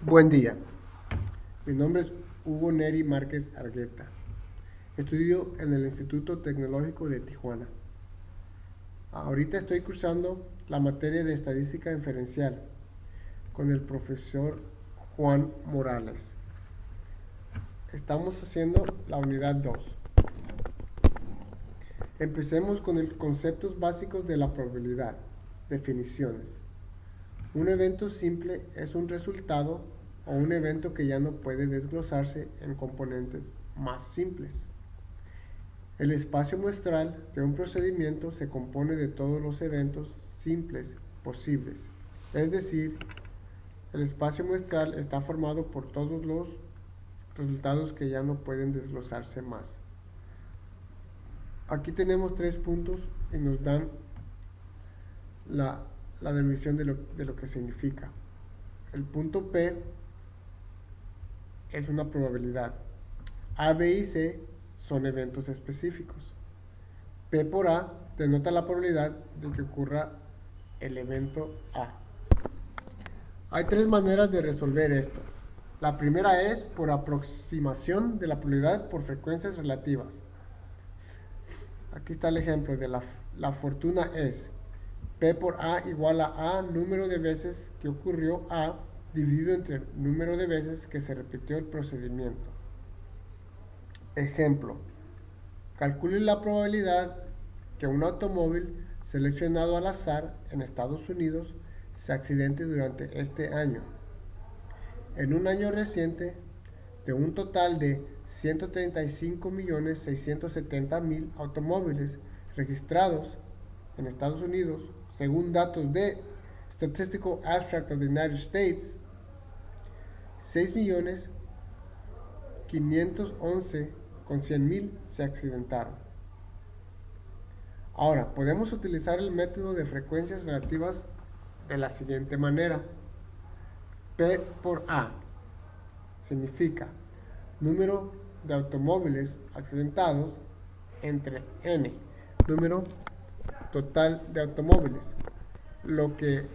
Buen día, mi nombre es Hugo Neri Márquez Argueta. Estudio en el Instituto Tecnológico de Tijuana. Ahorita estoy cursando la materia de estadística inferencial con el profesor Juan Morales. Estamos haciendo la unidad 2. Empecemos con los conceptos básicos de la probabilidad. Definiciones. Un evento simple es un resultado o un evento que ya no puede desglosarse en componentes más simples. El espacio muestral de un procedimiento se compone de todos los eventos simples posibles. Es decir, el espacio muestral está formado por todos los resultados que ya no pueden desglosarse más. Aquí tenemos 3 puntos y nos dan la definición de lo que significa. El punto P es una probabilidad. A, B y C son eventos específicos. P por A denota la probabilidad de que ocurra el evento A. Hay 3 maneras de resolver esto. La primera es por aproximación de la probabilidad por frecuencias relativas. Aquí está el ejemplo de la fortuna es P por A igual a número de veces que ocurrió A dividido entre el número de veces que se repitió el procedimiento. Ejemplo, calcule la probabilidad que un automóvil seleccionado al azar en Estados Unidos se accidente durante este año. En un año reciente, de un total de 135.670.000 automóviles registrados en Estados Unidos, según datos de Statistical Abstract of the United States, 6.511.100.000 se accidentaron. Ahora, podemos utilizar el método de frecuencias relativas de la siguiente manera. P por A significa número de automóviles accidentados entre N, número total de automóviles. Lo que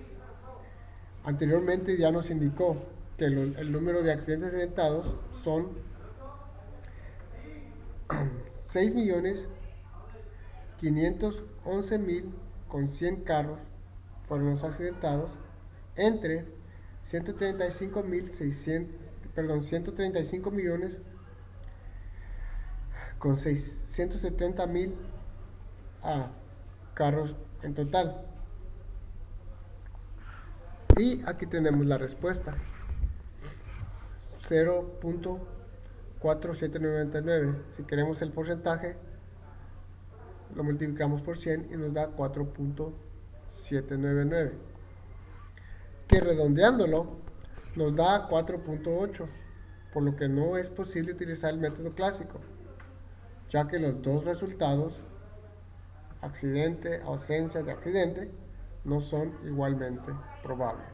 anteriormente ya nos indicó que el número de accidentes accidentados son 6.511.000 con 100 carros fueron los accidentados entre 135 millones con 670.000 carros en total. Y aquí tenemos la respuesta. 0.4799. Si queremos el porcentaje, lo multiplicamos por 100 y nos da 4.799. Que redondeándolo nos da 4.8, por lo que no es posible utilizar el método clásico, ya que los dos resultados, accidente, ausencia de accidente, no son igualmente probables.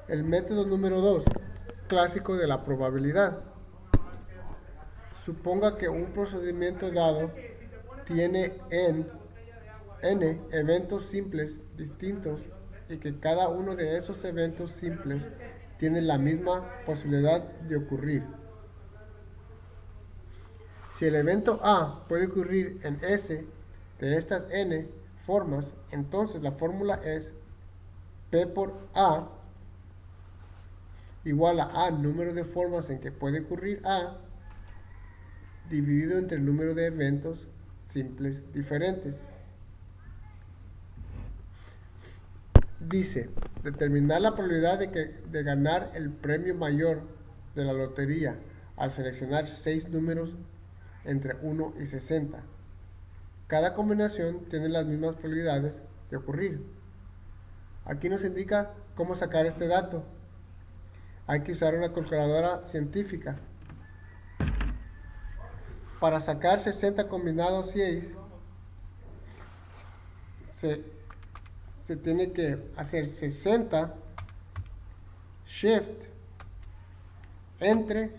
El método número 2, clásico de la probabilidad. Suponga que un procedimiento dado tiene n eventos simples distintos y que cada uno de esos eventos simples tiene la misma posibilidad de ocurrir. Si el evento A puede ocurrir en S de estas n formas, entonces la fórmula es P por A igual a número de formas en que puede ocurrir A dividido entre el número de eventos simples diferentes. Dice, determinar la probabilidad de ganar el premio mayor de la lotería al seleccionar 6 números entre 1 y 60. Cada combinación tiene las mismas probabilidades de ocurrir. Aquí nos indica cómo sacar este dato. Hay que usar una calculadora científica. Para sacar 60 combinados 6, se tiene que hacer 60 shift entre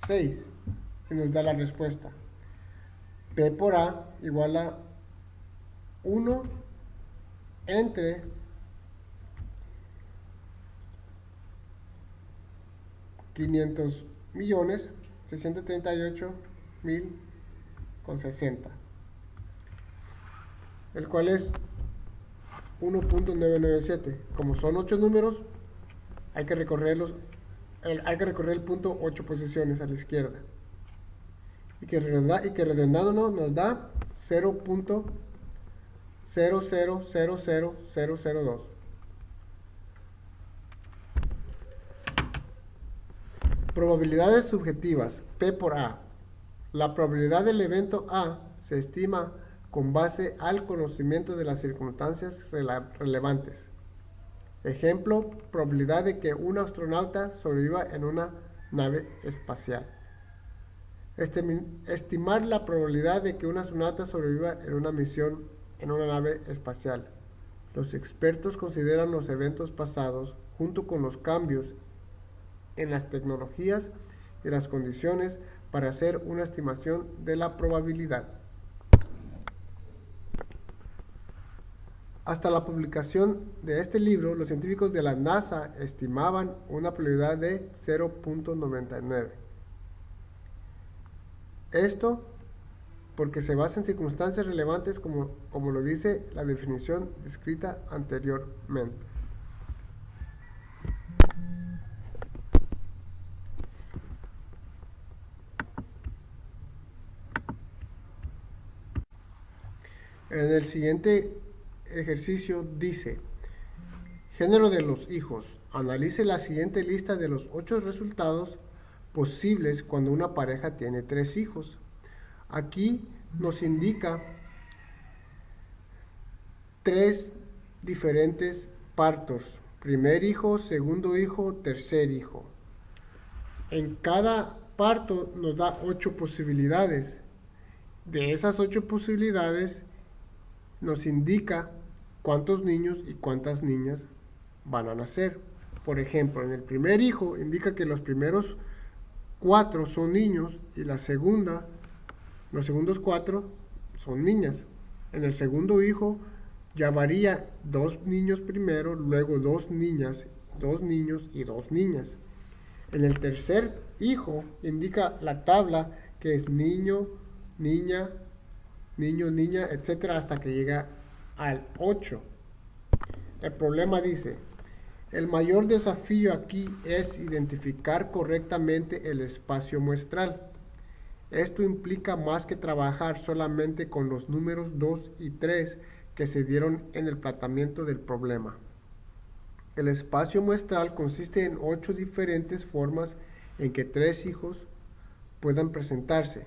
6 y nos da la respuesta. P por A igual a 1 entre 500 millones 638 mil con 60, el cual es 1.997. Como son 8 números, hay que recorrer el punto 8 posiciones a la izquierda. Y que redondando nos da 0.0000002. Probabilidades subjetivas, P por A. La probabilidad del evento A se estima con base al conocimiento de las circunstancias relevantes. Ejemplo, probabilidad de que un astronauta sobreviva en una nave espacial. Estimar la probabilidad de que un astronauta sobreviva en una misión en una nave espacial. Los expertos consideran los eventos pasados junto con los cambios en las tecnologías y las condiciones para hacer una estimación de la probabilidad. Hasta la publicación de este libro, los científicos de la NASA estimaban una probabilidad de 0.99. Esto porque se basa en circunstancias relevantes como lo dice la definición descrita anteriormente. En el siguiente ejercicio dice, género de los hijos. Analice la siguiente lista de los 8 resultados posibles cuando una pareja tiene 3 hijos. Aquí nos indica 3 diferentes partos. Primer hijo, segundo hijo, tercer hijo. En cada parto nos da 8 posibilidades. De esas 8 posibilidades nos indica cuántos niños y cuántas niñas van a nacer. Por ejemplo, en el primer hijo indica que los primeros 4 son niños y los segundos 4 son niñas. En el segundo hijo ya varía 2 niños primero, luego 2 niñas, 2 niños y 2 niñas. En el tercer hijo indica la tabla que es niño, niña, niño, niña, etcétera, hasta que llega al 8. El problema dice, el mayor desafío aquí es identificar correctamente el espacio muestral. Esto implica más que trabajar solamente con los números 2 y 3 que se dieron en el planteamiento del problema. El espacio muestral consiste en 8 diferentes formas en que 3 hijos puedan presentarse.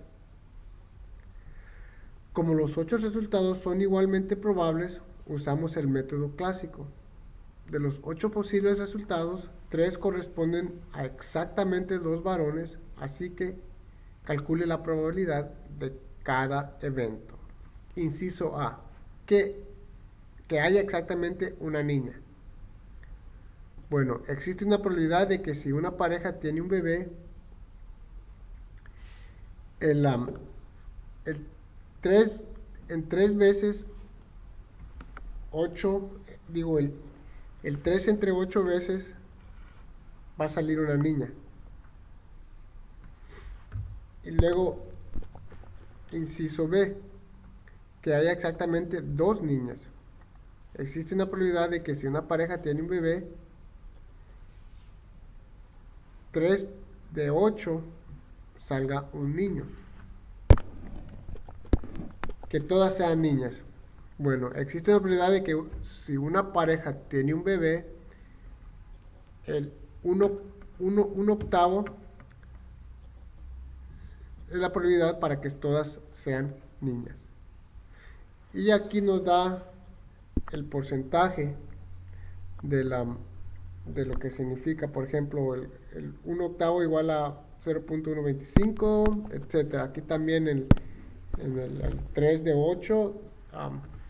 Como los 8 resultados son igualmente probables, usamos el método clásico. De los 8 posibles resultados, 3 corresponden a exactamente 2 varones, así que calcule la probabilidad de cada evento. Inciso A, que haya exactamente una niña. Bueno, existe una probabilidad de que si una pareja tiene un bebé, en 3 veces 8, el 3 entre 8 veces va a salir una niña. Y luego, inciso B, que haya exactamente 2 niñas. Existe una probabilidad de que si una pareja tiene un bebé, 3 de 8 salga un niño. Que todas sean niñas. Bueno, existe una probabilidad de que si una pareja tiene un bebé, un octavo es la probabilidad para que todas sean niñas. Y aquí nos da el porcentaje de lo que significa, por ejemplo, el 1 octavo igual a 0.125, etcétera. Aquí también el 3 de 8,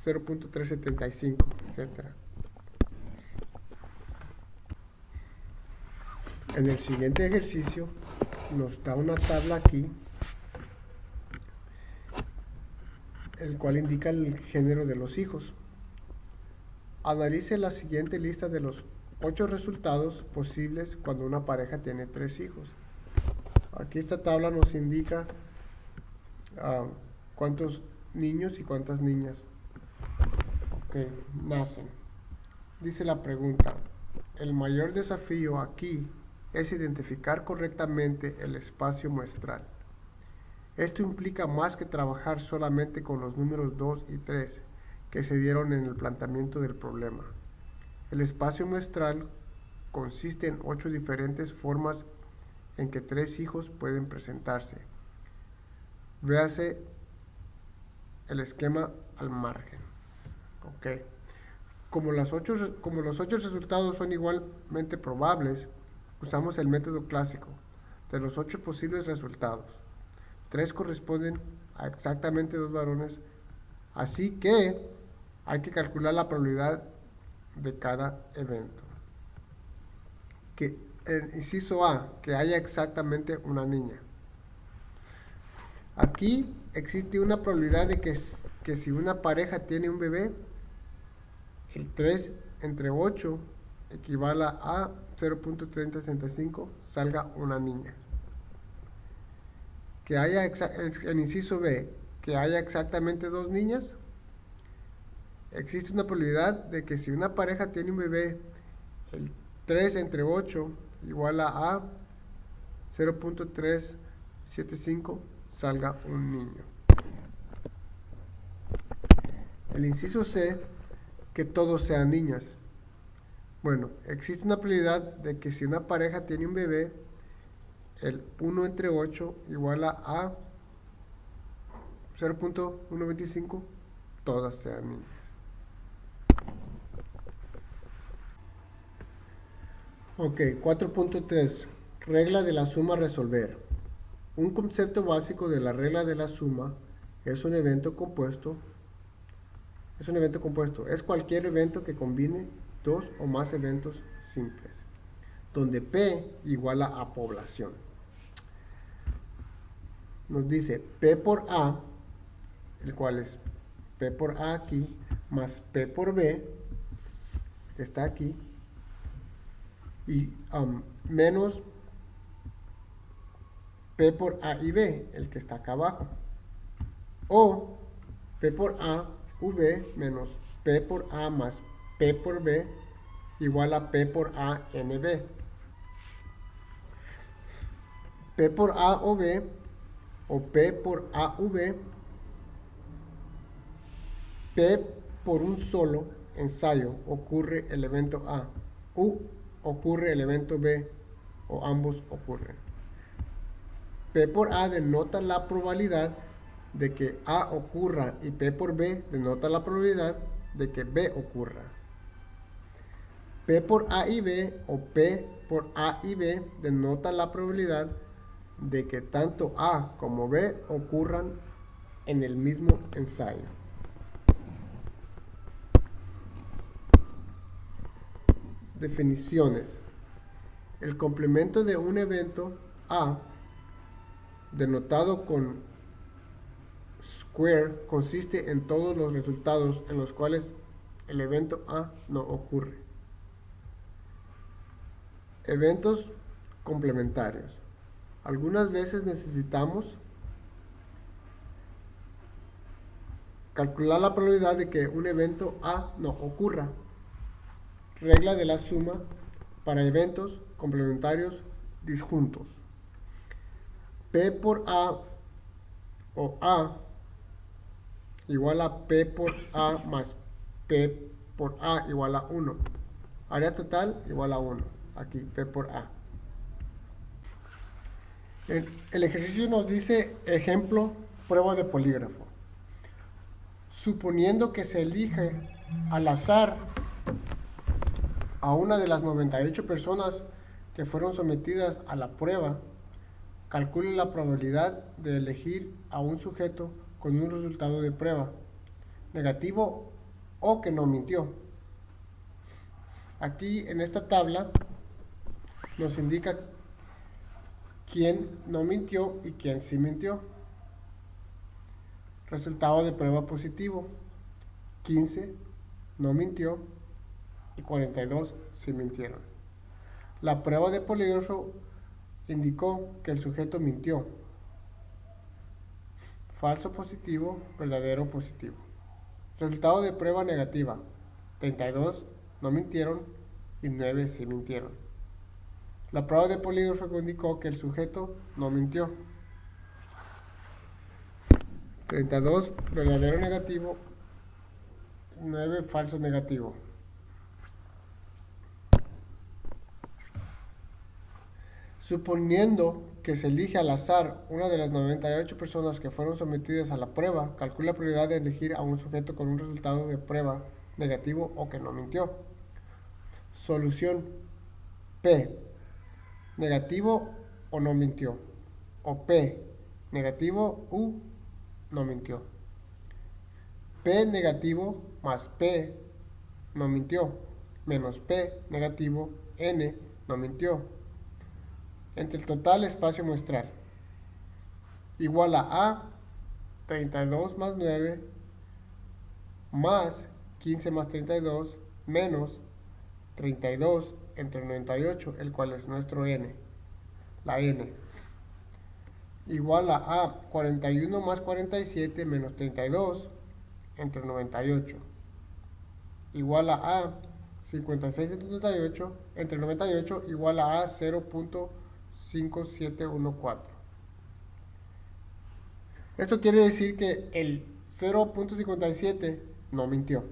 0.375, etcétera. En el siguiente ejercicio nos da una tabla aquí, el cual indica el género de los hijos. Analice la siguiente lista de los 8 resultados posibles cuando una pareja tiene 3 hijos. Aquí esta tabla nos indica cuántos niños y cuántas niñas que nacen. Dice la pregunta, el mayor desafío aquí es identificar correctamente el espacio muestral. Esto implica más que trabajar solamente con los números 2 y 3 que se dieron en el planteamiento del problema. El espacio muestral consiste en 8 diferentes formas en que 3 hijos pueden presentarse. Véase el esquema al margen. Ok. Como los 8 resultados son igualmente probables, usamos el método clásico. De los 8 posibles resultados, 3 corresponden a exactamente 2 varones, así que hay que calcular la probabilidad de cada evento. Que el inciso A, que haya exactamente una niña. Aquí existe una probabilidad de que si una pareja tiene un bebé, el 3 entre 8 equivale a 0.3065, salga una niña. Que haya el inciso B, que haya exactamente 2 niñas. Existe una probabilidad de que si una pareja tiene un bebé, el 3 entre 8 iguala a 0.375, salga un niño. El inciso C, que todos sean niñas. Bueno, existe una probabilidad de que si una pareja tiene un bebé, el 1 entre 8 iguala a 0.125, todas sean niñas. Ok, 4.3. Regla de la suma a resolver. Un concepto básico de la regla de la suma es un evento compuesto. Es cualquier evento que combine 2 o más eventos simples, donde P iguala a población. Nos dice P por A, el cual es P por A aquí, más P por B, que está aquí, y menos P por A y B, el que está acá abajo. O P por A, V, menos P por A más P por B, igual a P por A, NB. P por A o B, o P por A, V, P por un solo ensayo ocurre el evento A, U ocurre el evento B, o ambos ocurren. P por A denota la probabilidad de que A ocurra y P por B denota la probabilidad de que B ocurra. P por A y B o P por A y B denota la probabilidad de que tanto A como B ocurran en el mismo ensayo. Definiciones. El complemento de un evento A, denotado con square, consiste en todos los resultados en los cuales el evento A no ocurre. Eventos complementarios. Algunas veces necesitamos calcular la probabilidad de que un evento A no ocurra. Regla de la suma para eventos complementarios disjuntos. P por A o A igual a P por A más P por A igual a 1. Área total igual a 1. Aquí, P por A. El ejercicio nos dice, ejemplo, prueba de polígrafo. Suponiendo que se elige al azar a una de las 98 personas que fueron sometidas a la prueba, calcule la probabilidad de elegir a un sujeto con un resultado de prueba negativo o que no mintió. Aquí en esta tabla nos indica quién no mintió y quién sí mintió. Resultado de prueba positivo: 15 no mintió y 42 sí mintieron. La prueba de polígrafo indicó que el sujeto mintió. Falso positivo, verdadero positivo. Resultado de prueba negativa. 32 no mintieron y 9 sí mintieron. La prueba de polígrafo indicó que el sujeto no mintió. 32 verdadero negativo, 9 falso negativo. Suponiendo que se elige al azar una de las 98 personas que fueron sometidas a la prueba, calcula la probabilidad de elegir a un sujeto con un resultado de prueba negativo o que no mintió. Solución P, negativo o no mintió. O P, negativo u no mintió. P negativo más P no mintió, menos P negativo, N no mintió. Entre el total espacio muestral igual a 32 más 9 más 15 más 32 menos 32 entre 98, el cual es nuestro N, la N. Igual a 41 más 47 menos 32 entre 98. Igual a 56 entre 98 entre 98 igual a 0.5714. Esto quiere decir que el 0.57 no mintió.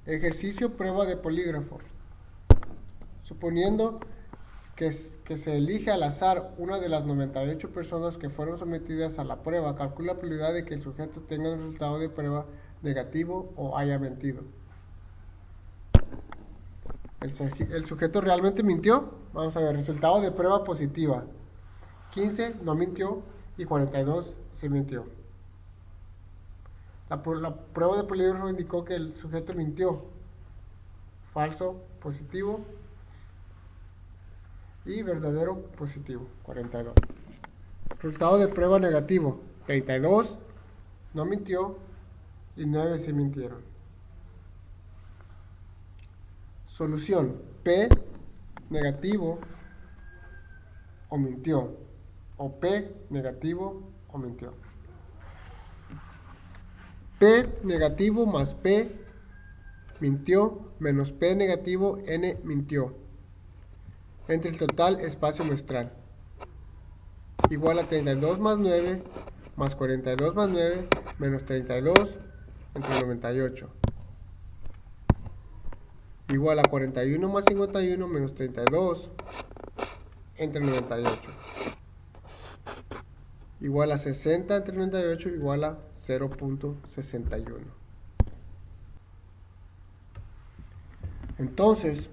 Ejercicio prueba de polígrafo. Suponiendo que se elige al azar una de las 98 personas que fueron sometidas a la prueba, calcula la probabilidad de que el sujeto tenga un resultado de prueba negativo o haya mentido. ¿El sujeto realmente mintió? Vamos a ver, resultado de prueba positiva. 15 no mintió y 42 sí mintió. La prueba de polígrafo indicó que el sujeto mintió. Falso positivo y verdadero positivo, 42. Resultado de prueba negativo, 32 no mintió y 9 sí mintieron. Solución, P negativo o mintió, o P negativo o mintió. P negativo más P mintió menos P negativo N mintió. Entre el total espacio muestral igual a 32 más 9 más 42 más 9 menos 32 entre 98 igual a 41 más 51 menos 32 entre 98 igual a 60 entre 98 igual a 0.61. Entonces,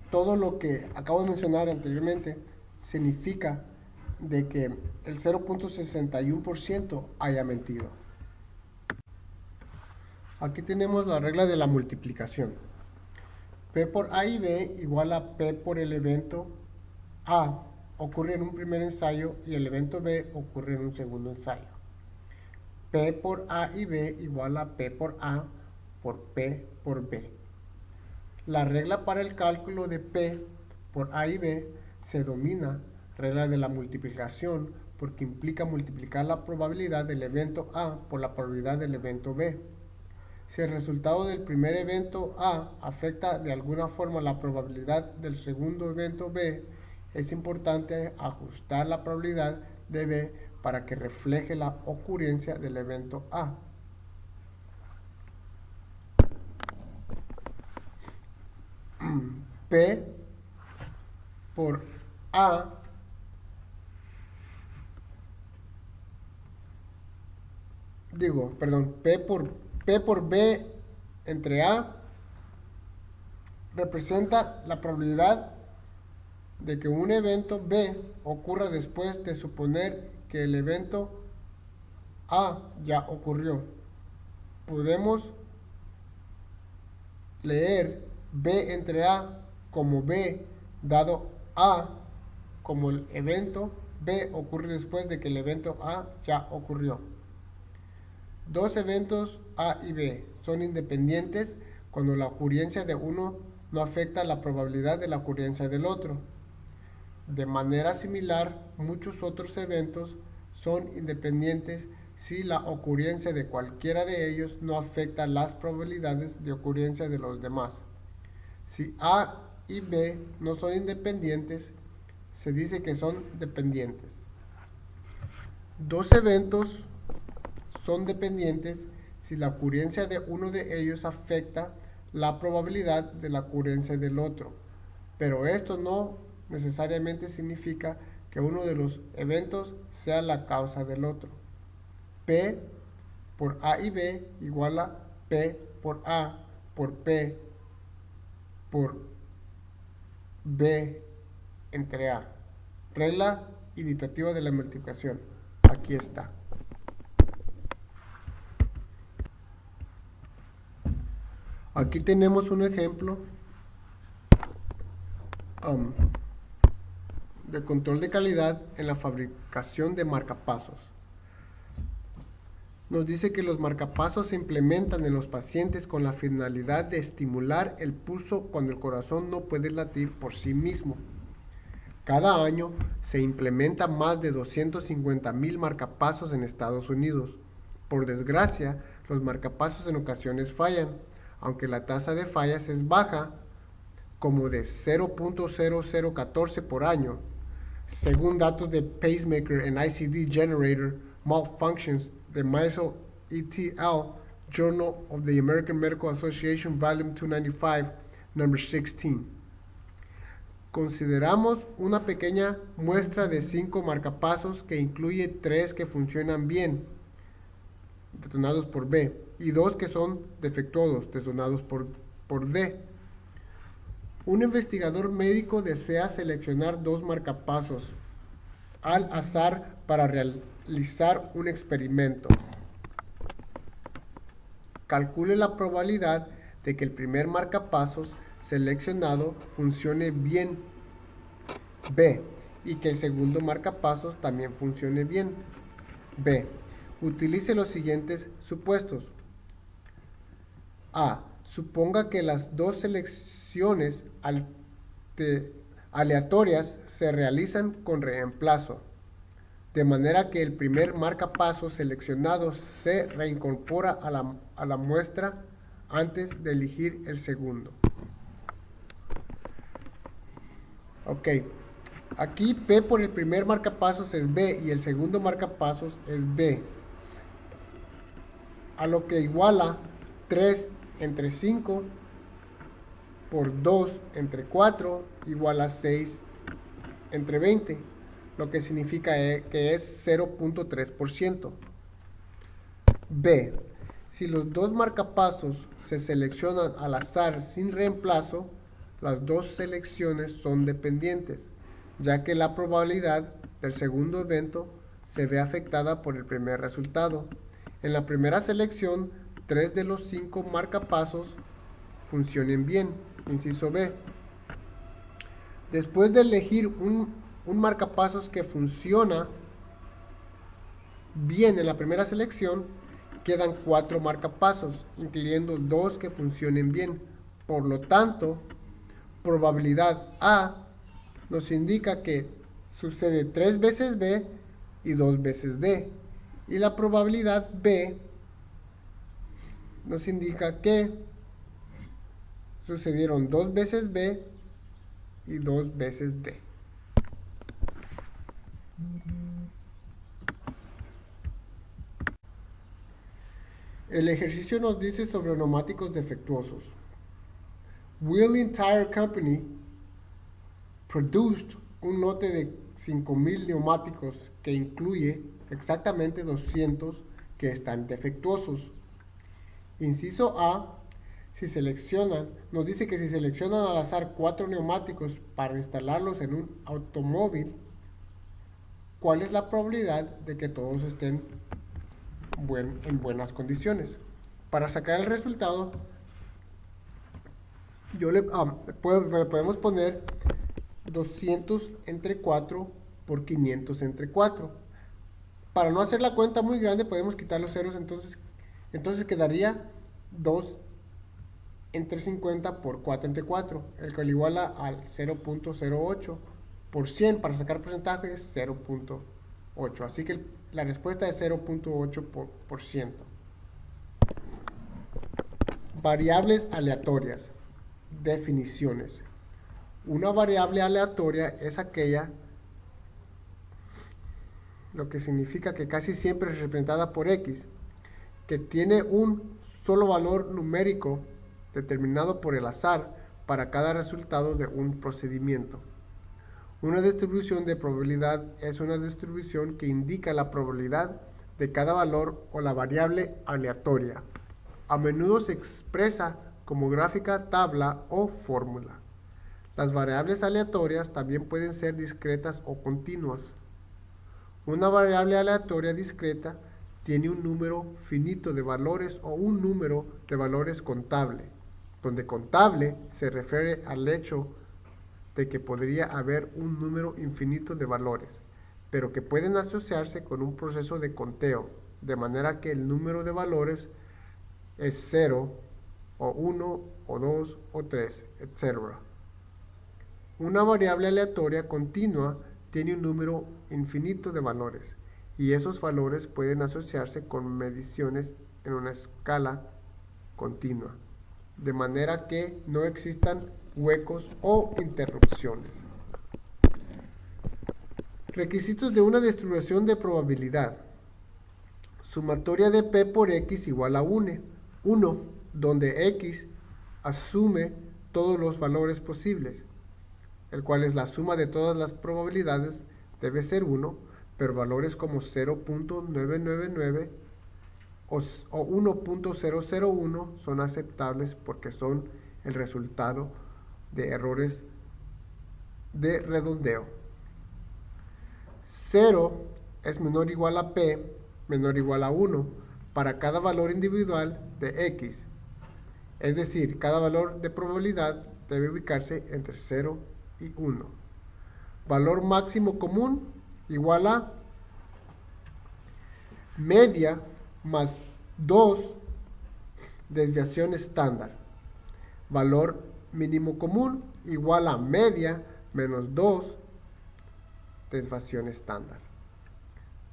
todo lo que acabo de mencionar anteriormente significa de que el 0.61% haya mentido. Aquí tenemos la regla de la multiplicación. P por A y B igual a P por el evento A ocurre en un primer ensayo y el evento B ocurre en un segundo ensayo. P por A y B igual a P por A por P por B. La regla para el cálculo de P por A y B se denomina regla de la multiplicación porque implica multiplicar la probabilidad del evento A por la probabilidad del evento B. Si el resultado del primer evento A afecta de alguna forma la probabilidad del segundo evento B, es importante ajustar la probabilidad de B para que refleje la ocurrencia del evento A. P por A P por B entre A representa la probabilidad de que un evento B ocurra después de suponer que el evento A ya ocurrió. Podemos leer B entre A como B dado A como el evento B ocurre después de que el evento A ya ocurrió. Dos eventos A y B son independientes cuando la ocurrencia de uno no afecta la probabilidad de la ocurrencia del otro. De manera similar, muchos otros eventos son independientes si la ocurrencia de cualquiera de ellos no afecta las probabilidades de ocurrencia de los demás. Si A y B no son independientes, se dice que son dependientes. Dos eventos son dependientes si la ocurrencia de uno de ellos afecta la probabilidad de la ocurrencia del otro, pero esto no necesariamente significa que uno de los eventos sea la causa del otro. P por A y B igual a P por A por P por B entre A. Regla iditativa de la multiplicación. Aquí está. Aquí tenemos un ejemplo de control de calidad en la fabricación de marcapasos. Nos dice que los marcapasos se implementan en los pacientes con la finalidad de estimular el pulso cuando el corazón no puede latir por sí mismo. Cada año se implementan más de 250,000 marcapasos en Estados Unidos. Por desgracia, los marcapasos en ocasiones fallan, aunque la tasa de fallas es baja, como de 0.0014 por año. Según datos de Pacemaker and ICD Generator Malfunctions de Meisel et al., Journal of the American Medical Association, Volume 295, Number 16. Consideramos una pequeña muestra de 5 marcapasos que incluye 3 que funcionan bien, detonados por B, y 2 que son defectuosos, detonados por D. Un investigador médico desea seleccionar 2 marcapasos al azar para realizar un experimento. Calcule la probabilidad de que el primer marcapasos seleccionado funcione bien, B, y que el segundo marcapasos también funcione bien, B. Utilice los siguientes supuestos. A. Suponga que las dos selecciones aleatorias se realizan con reemplazo, de manera que el primer marcapasos seleccionado se reincorpora a la muestra antes de elegir el segundo. Ok, aquí P por el primer marcapasos es B y el segundo marcapasos es B, a lo que iguala 3 entre 5 por 2 entre 4 igual a 6 entre 20, lo que significa que es 0.3%. B. Si los dos marcapasos se seleccionan al azar sin reemplazo, las dos selecciones son dependientes, ya que la probabilidad del segundo evento se ve afectada por el primer resultado. En la primera selección, 3 de los 5 marcapasos funcionen bien, inciso B. Después de elegir un marcapasos que funciona bien en la primera selección, quedan 4 marcapasos, incluyendo 2 que funcionen bien. Por lo tanto, probabilidad A nos indica que sucede 3 veces B y 2 veces D. Y la probabilidad B nos indica que sucedieron 2 veces B y 2 veces D. El ejercicio nos dice sobre neumáticos defectuosos. Wheeling Tire Company produced un lote de 5,000 neumáticos que incluye exactamente 200 que están defectuosos. Inciso A, nos dice que si seleccionan al azar 4 neumáticos para instalarlos en un automóvil, ¿cuál es la probabilidad de que todos estén en buenas condiciones? Para sacar el resultado, podemos poner 200 entre 4 por 500 entre 4. Para no hacer la cuenta muy grande, podemos quitar los ceros, entonces Entonces quedaría 2 entre 50 por 4 entre 4, el que le iguala al 0.08 por 100. Para sacar porcentaje es 0.8, así que la respuesta es 0.8%. Variables aleatorias. Definiciones. Una variable aleatoria es aquella, lo que significa que casi siempre es representada por x, que tiene un solo valor numérico determinado por el azar para cada resultado de un procedimiento. Una distribución de probabilidad es una distribución que indica la probabilidad de cada valor o la variable aleatoria. A menudo se expresa como gráfica, tabla o fórmula. Las variables aleatorias también pueden ser discretas o continuas. Una variable aleatoria discreta tiene un número finito de valores o un número de valores contable, donde contable se refiere al hecho de que podría haber un número infinito de valores, pero que pueden asociarse con un proceso de conteo, de manera que el número de valores es 0, o 1, o 2, o 3, etc. Una variable aleatoria continua tiene un número infinito de valores, y esos valores pueden asociarse con mediciones en una escala continua, de manera que no existan huecos o interrupciones. Requisitos de una distribución de probabilidad. Sumatoria de P por X igual a 1, donde X asume todos los valores posibles, el cual es la suma de todas las probabilidades, debe ser 1, pero valores como 0.999 o 1.001 son aceptables porque son el resultado de errores de redondeo. 0 es menor o igual a P menor o igual a 1 para cada valor individual de X. Es decir, cada valor de probabilidad debe ubicarse entre 0 y 1. Valor máximo común igual a media más 2 desviación estándar. Valor mínimo común igual a media menos 2 desviación estándar.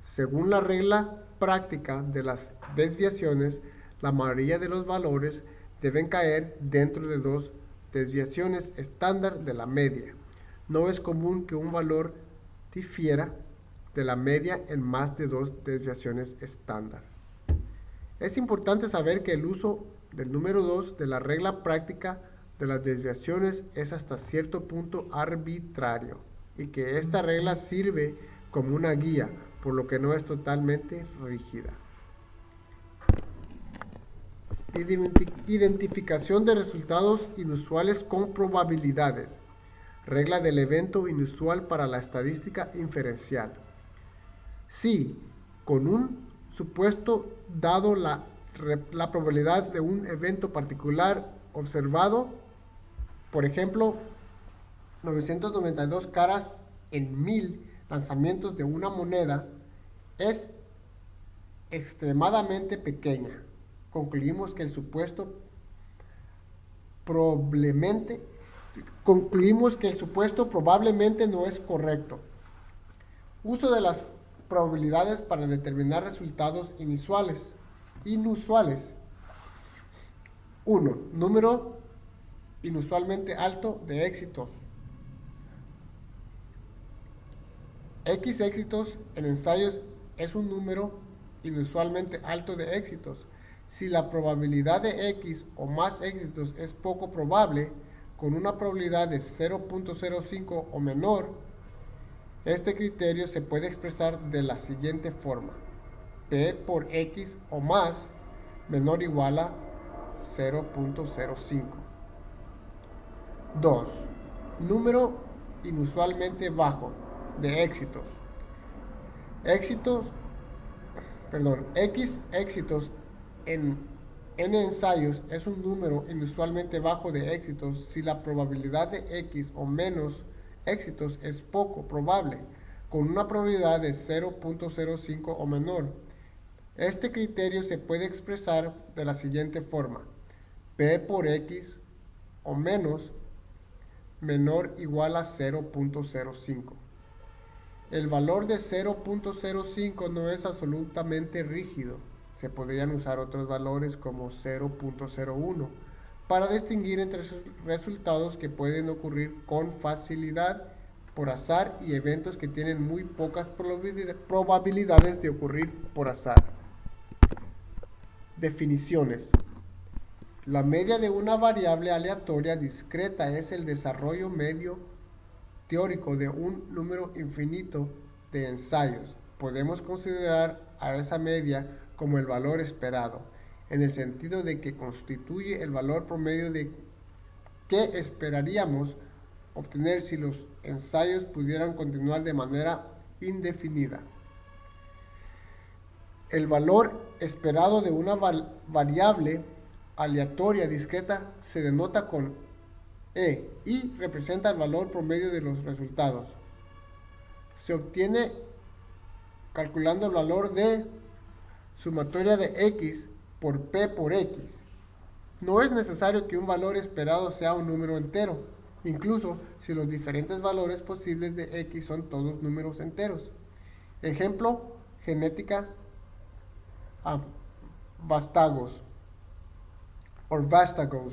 Según la regla práctica de las desviaciones, la mayoría de los valores deben caer dentro de 2 desviaciones estándar de la media. No es común que un valor difiera de la media en más de 2 desviaciones estándar. Es importante saber que el uso del número 2 de la regla práctica de las desviaciones es hasta cierto punto arbitrario y que esta regla sirve como una guía, por lo que no es totalmente rígida. Identificación de resultados inusuales con probabilidades. Regla del evento inusual para la estadística inferencial. Si, con un supuesto dado la probabilidad de un evento particular observado, por ejemplo, 992 caras en 1000 lanzamientos de una moneda, es extremadamente pequeña, concluimos que el supuesto probablemente no es correcto. Uso de las probabilidades para determinar resultados inusuales. 1. Número inusualmente alto de éxitos. X éxitos en ensayos es un número inusualmente alto de éxitos. Si la probabilidad de X o más éxitos es poco probable, con una probabilidad de 0.05 o menor, este criterio se puede expresar de la siguiente forma: P por X o más menor o igual a 0.05. 2. Número inusualmente bajo de éxitos. X éxitos en n ensayos es un número inusualmente bajo de éxitos si la probabilidad de X o menos éxitos es poco probable, con una probabilidad de 0.05 o menor. Este criterio se puede expresar de la siguiente forma: P por X o menos menor igual a 0.05. El valor de 0.05 no es absolutamente rígido. Se podrían usar otros valores como 0.01 para distinguir entre resultados que pueden ocurrir con facilidad por azar y eventos que tienen muy pocas probabilidades de ocurrir por azar. Definiciones. La media de una variable aleatoria discreta es el desarrollo medio teórico de un número infinito de ensayos. Podemos considerar a esa media como el valor esperado, en el sentido de que constituye el valor promedio de que esperaríamos obtener si los ensayos pudieran continuar de manera indefinida. El valor esperado de una variable aleatoria discreta se denota con E y representa el valor promedio de los resultados. Se obtiene calculando el valor de sumatoria de X por P por X. No es necesario que un valor esperado sea un número entero, incluso si los diferentes valores posibles de X son todos números enteros. Ejemplo, genética vástagos or vástagos.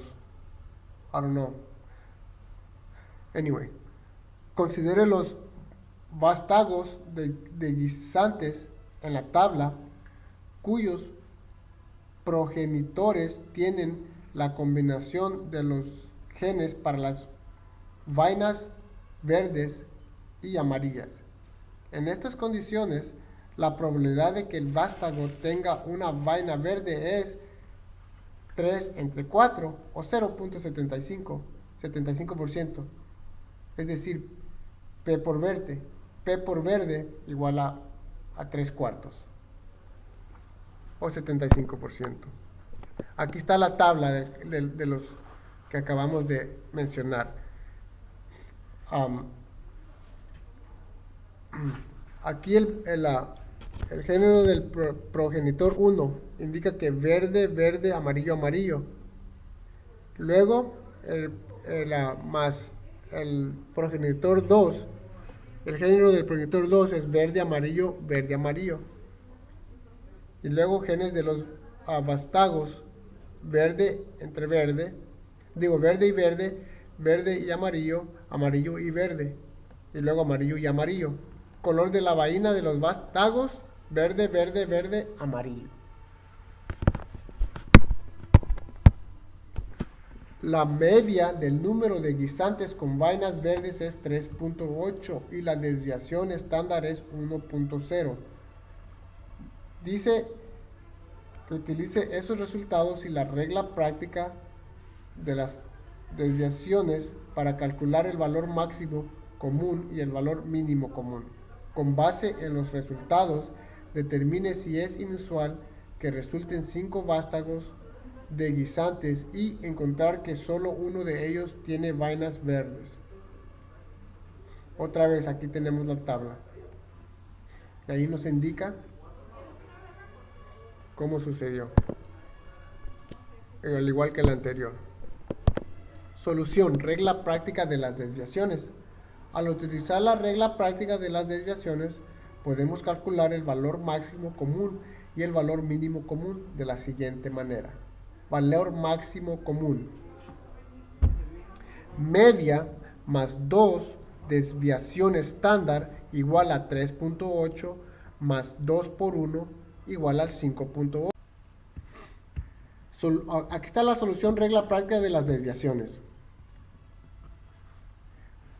I don't know. Anyway, considere los vástagos de guisantes en la tabla cuyos progenitores tienen la combinación de los genes para las vainas verdes y amarillas. En estas condiciones, la probabilidad de que el vástago tenga una vaina verde es 3 entre 4 o 0.75%. Es decir, P por verde igual a 3 cuartos o 75%. Aquí está la tabla de los que acabamos de mencionar. Aquí el género del progenitor 1 indica que verde, verde, amarillo, amarillo. Luego, más el progenitor 2, el género del progenitor 2 es verde, amarillo, verde, amarillo. Y luego genes de los vástagos, verde entre verde, verde y verde, verde y amarillo, amarillo y verde. Y luego amarillo y amarillo. Color de la vaina de los vástagos, verde, verde, verde, amarillo. La media del número de guisantes con vainas verdes es 3.8 y la desviación estándar es 1.0. Dice que utilice esos resultados y la regla práctica de las desviaciones para calcular el valor máximo común y el valor mínimo común. Con base en los resultados, determine si es inusual que resulten 5 vástagos de guisantes y encontrar que solo uno de ellos tiene vainas verdes. Otra vez aquí tenemos la tabla. Y ahí nos indica cómo sucedió. Al igual que la anterior. Solución, regla práctica de las desviaciones. Al utilizar la regla práctica de las desviaciones, podemos calcular el valor máximo común y el valor mínimo común de la siguiente manera. Valor máximo común: media más 2 desviación estándar igual a 3.8 más 2 por 1 igual al 5.8. Aquí está la solución regla práctica de las desviaciones.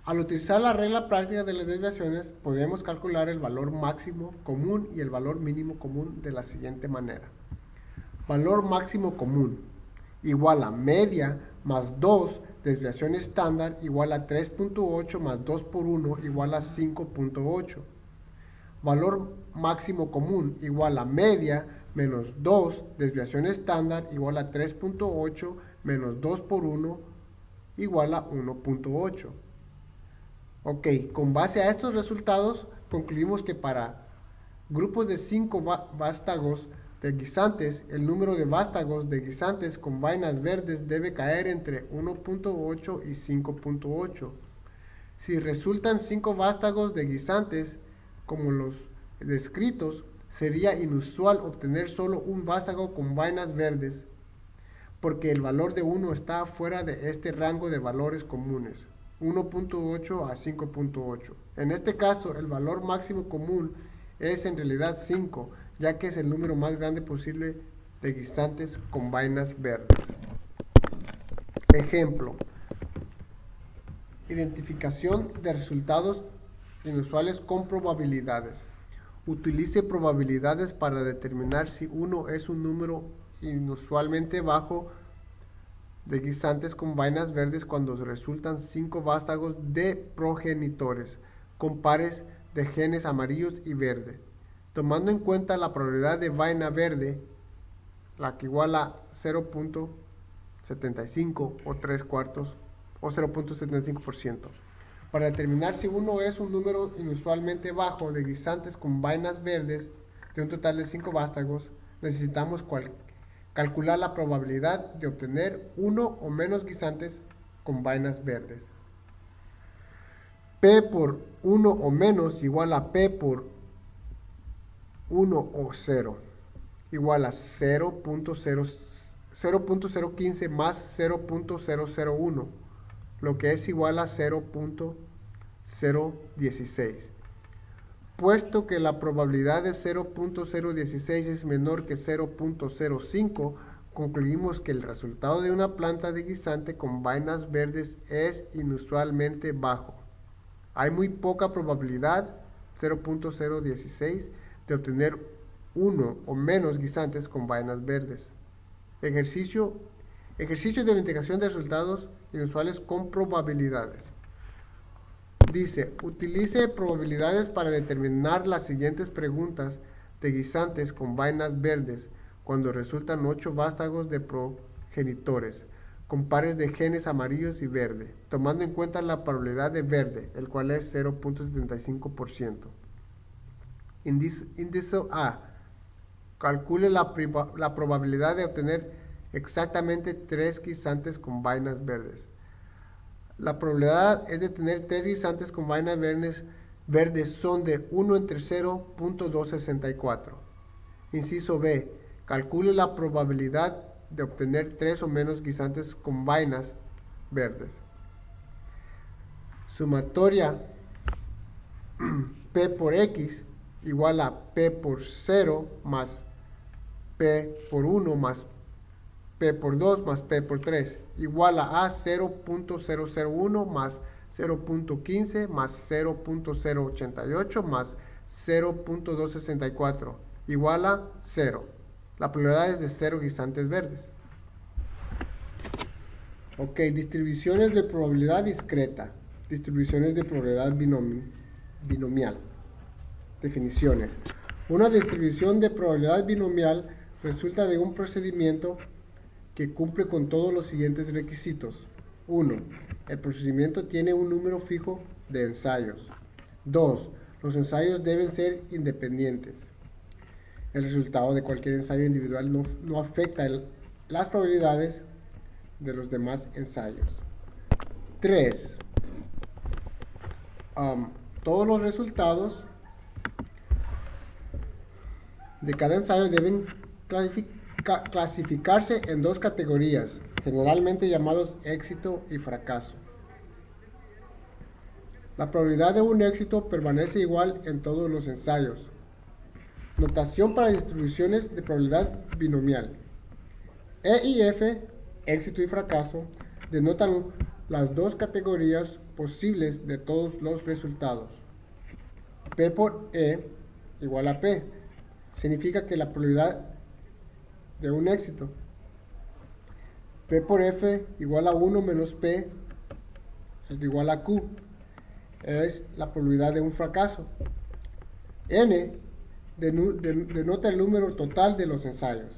Al utilizar la regla práctica de las desviaciones, podemos calcular el valor máximo común y el valor mínimo común de la siguiente manera. Valor máximo común igual a media más 2 desviación estándar igual a 3.8 más 2 por 1 igual a 5.8. Valor máximo común igual a media menos 2 desviación estándar igual a 3.8 menos 2 por 1 igual a 1.8. Ok, con base a estos resultados concluimos que para grupos de 5 vástagos de guisantes, el número de vástagos de guisantes con vainas verdes debe caer entre 1.8 y 5.8. Si resultan 5 vástagos de guisantes, como los descritos, sería inusual obtener solo un vástago con vainas verdes, porque el valor de 1 está fuera de este rango de valores comunes, 1.8 a 5.8. En este caso, el valor máximo común es en realidad 5, ya que es el número más grande posible de guisantes con vainas verdes. Ejemplo: identificación de resultados inusuales con probabilidades. Utilice probabilidades para determinar si 1 es un número inusualmente bajo de guisantes con vainas verdes cuando resultan 5 vástagos de progenitores con pares de genes amarillos y verde. Tomando en cuenta la probabilidad de vaina verde, la que iguala a 0.75 o 3/4 o 0.75%. Para determinar si 1 es un número inusualmente bajo de guisantes con vainas verdes de un total de 5 vástagos, necesitamos calcular la probabilidad de obtener 1 o menos guisantes con vainas verdes. P por 1 o menos igual a P por 1 o 0, igual a 0.015 más 0.001, lo que es igual a 0.016. Puesto que la probabilidad de 0.016 es menor que 0.05, concluimos que el resultado de una planta de guisante con vainas verdes es inusualmente bajo. Hay muy poca probabilidad, 0.016, de obtener 1 o menos guisantes con vainas verdes. Ejercicio de investigación de resultados inusuales con probabilidades. Dice, utilice probabilidades para determinar las siguientes preguntas de guisantes con vainas verdes cuando resultan 8 vástagos de progenitores con pares de genes amarillos y verde, tomando en cuenta la probabilidad de verde, el cual es 0.75%. Índice A. Calcule la probabilidad de obtener exactamente 3 guisantes con vainas verdes. La probabilidad es de tener 3 guisantes con vainas verdes son de 1 entre 0.264. Inciso B. Calcule la probabilidad de obtener 3 o menos guisantes con vainas verdes. Sumatoria P por X igual a P por 0 más P por 1 más P por 2 más P por 3 igual a 0.001 más 0.15 más 0.088 más 0.264 igual a 0. La probabilidad es de 0 guisantes verdes. Ok, distribuciones de probabilidad discreta. Distribuciones de probabilidad binomial. Definiciones. Una distribución de probabilidad binomial resulta de un procedimiento que cumple con todos los siguientes requisitos. 1. El procedimiento tiene un número fijo de ensayos. 2. Los ensayos deben ser independientes. El resultado de cualquier ensayo individual no afecta las probabilidades de los demás ensayos. 3. Todos los resultados de cada ensayo deben clasificarse en 2 categorías, generalmente llamados éxito y fracaso. La probabilidad de un éxito permanece igual en todos los ensayos. Notación para distribuciones de probabilidad binomial. E y F, éxito y fracaso, denotan las 2 categorías posibles de todos los resultados. P por E igual a P. Significa que la probabilidad de un éxito. P por F igual a 1 menos P igual a Q. Es la probabilidad de un fracaso. N denota el número total de los ensayos.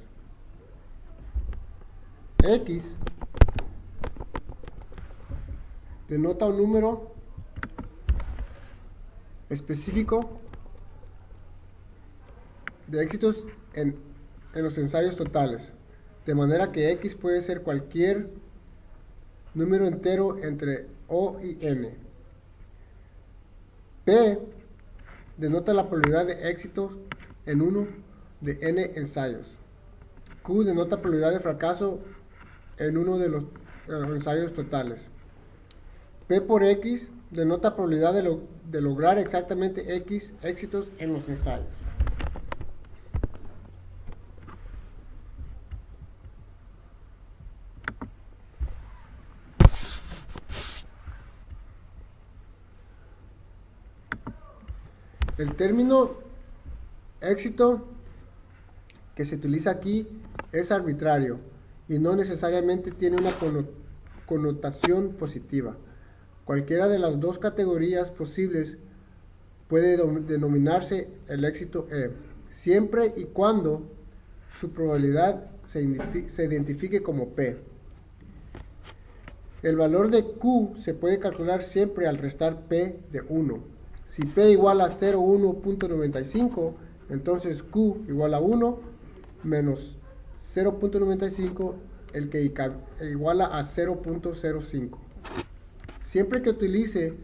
X denota un número específico de éxitos en en los ensayos totales, de manera que X puede ser cualquier número entero entre O y N. P denota la probabilidad de éxitos en uno de N ensayos. Q denota probabilidad de fracaso en uno de los ensayos totales. P por X denota probabilidad de lograr exactamente X éxitos en los ensayos. El término éxito que se utiliza aquí es arbitrario y no necesariamente tiene una connotación positiva. Cualquiera de las dos categorías posibles puede denominarse el éxito E, siempre y cuando su probabilidad se identifique como P. El valor de Q se puede calcular siempre al restar P de 1. Si P igual a 0,1.95, entonces Q igual a 1 menos 0.95, el que iguala a 0.05. Siempre que utilice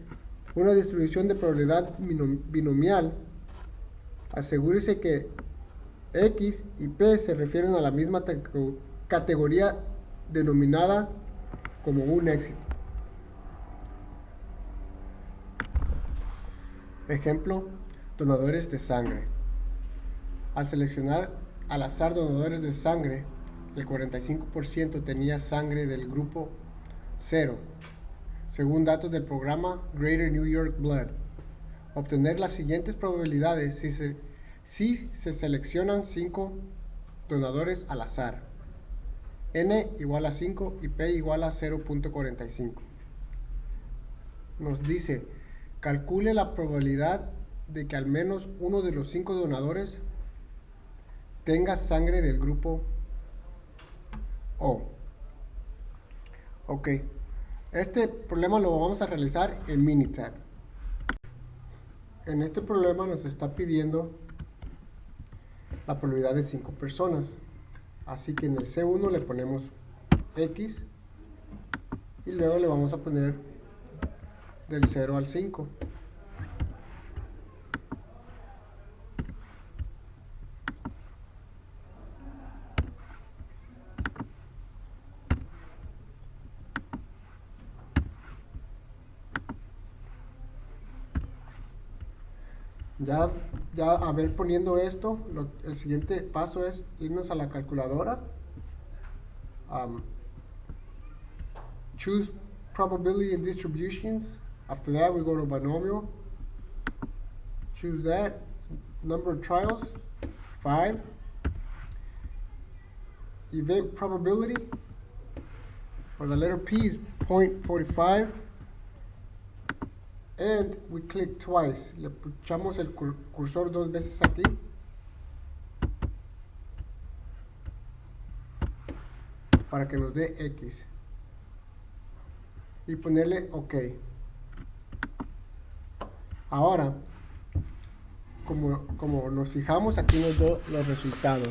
una distribución de probabilidad binomial, asegúrese que X y P se refieren a la misma categoría denominada como un éxito. Ejemplo, donadores de sangre. Al seleccionar al azar donadores de sangre, el 45% tenía sangre del grupo 0, según datos del programa Greater New York Blood. Obtener las siguientes probabilidades si se seleccionan 5 donadores al azar. N igual a 5 y P igual a 0.45. Nos dice, calcule la probabilidad de que al menos uno de los 5 donadores tenga sangre del grupo O. Ok, este problema lo vamos a realizar en Minitab. En este problema nos está pidiendo la probabilidad de 5 personas. Así que en el C1 le ponemos X y luego le vamos a poner del 0 al 5. Ya a ver, poniendo esto, el siguiente paso es irnos a la calculadora. Choose probability and distributions. After that, we go to binomial. Choose that. Number of trials, 5. Event probability, for the letter P, is 0.45. And we click twice. Le puchamos el cursor 2 veces aquí. Para que nos dé X. Y ponerle OK. Ahora, como nos fijamos, aquí nos da los resultados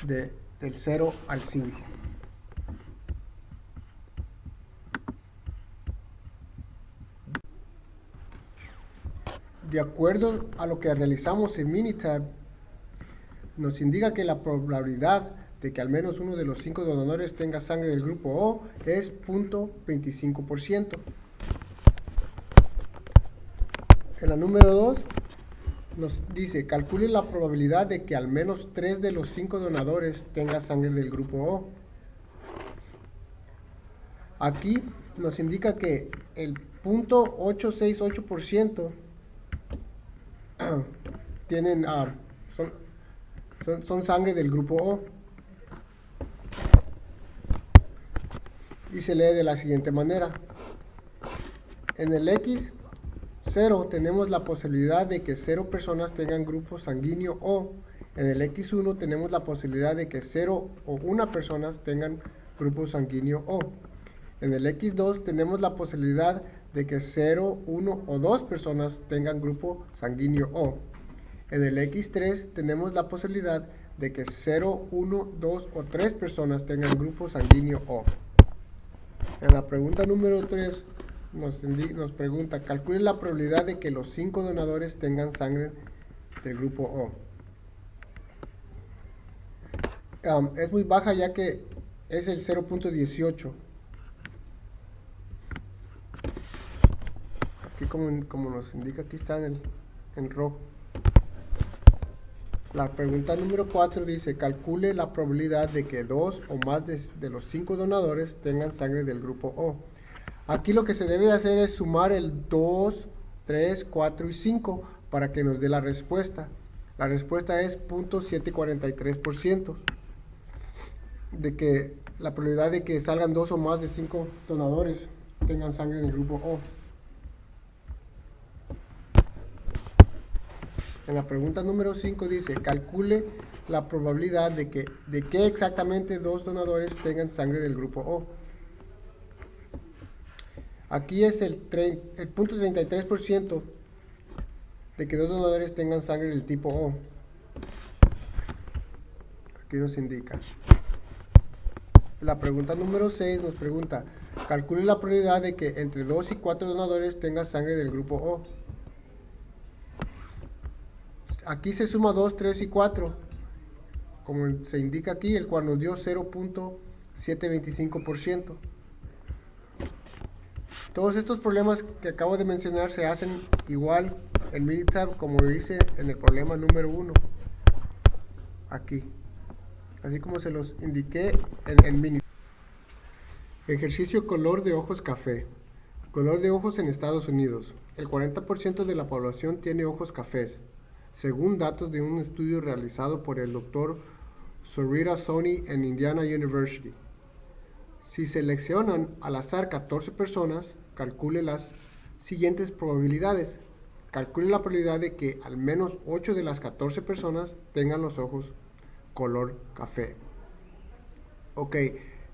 del 0 al 5. De acuerdo a lo que realizamos en Minitab, nos indica que la probabilidad de que al menos uno de los 5 donadores tenga sangre del grupo O es 0.25%. En la número 2 nos dice, calcule la probabilidad de que al menos 3 de los 5 donadores tenga sangre del grupo O. Aquí nos indica que el 0.868% tienen, son sangre del grupo O. Y se lee de la siguiente manera. En el X0 tenemos la posibilidad de que 0 personas tengan grupo sanguíneo O. En el X1 tenemos la posibilidad de que 0 o 1 personas tengan grupo sanguíneo O. En el X2 tenemos la posibilidad de que 0, 1 o 2 personas tengan grupo sanguíneo O. En el X3 tenemos la posibilidad de que 0, 1, 2 o 3 personas tengan grupo sanguíneo O. En la pregunta número 3 nos pregunta, calcule la probabilidad de que los 5 donadores tengan sangre del grupo O. Es muy baja ya que es el 0.18. Aquí como nos indica, aquí está en rojo. La pregunta número 4 dice, calcule la probabilidad de que 2 o más de los 5 donadores tengan sangre del grupo O. Aquí lo que se debe de hacer es sumar el 2, 3, 4 y 5 para que nos dé la respuesta. La respuesta es 0.743%. De que la probabilidad de que salgan 2 o más de 5 donadores tengan sangre en el grupo O. En la pregunta número 5 dice, calcule la probabilidad de que exactamente 2 donadores tengan sangre del grupo O. Aquí es el 0.33% de que 2 donadores tengan sangre del tipo O. Aquí nos indica. La pregunta número 6 nos pregunta, calcule la probabilidad de que entre 2 y 4 donadores tengan sangre del grupo O. Aquí se suma 2, 3 y 4, como se indica aquí, el cual nos dio 0.725%. Todos estos problemas que acabo de mencionar se hacen igual en Minitab como dice en el problema número 1, aquí, así como se los indiqué en Minitab. Ejercicio color de ojos café. Color de ojos en Estados Unidos. El 40% de la población tiene ojos cafés, según datos de un estudio realizado por el Dr. Sorita Soni en Indiana University. Si seleccionan al azar 14 personas, calcule las siguientes probabilidades. Calcule la probabilidad de que al menos 8 de las 14 personas tengan los ojos color café. Ok,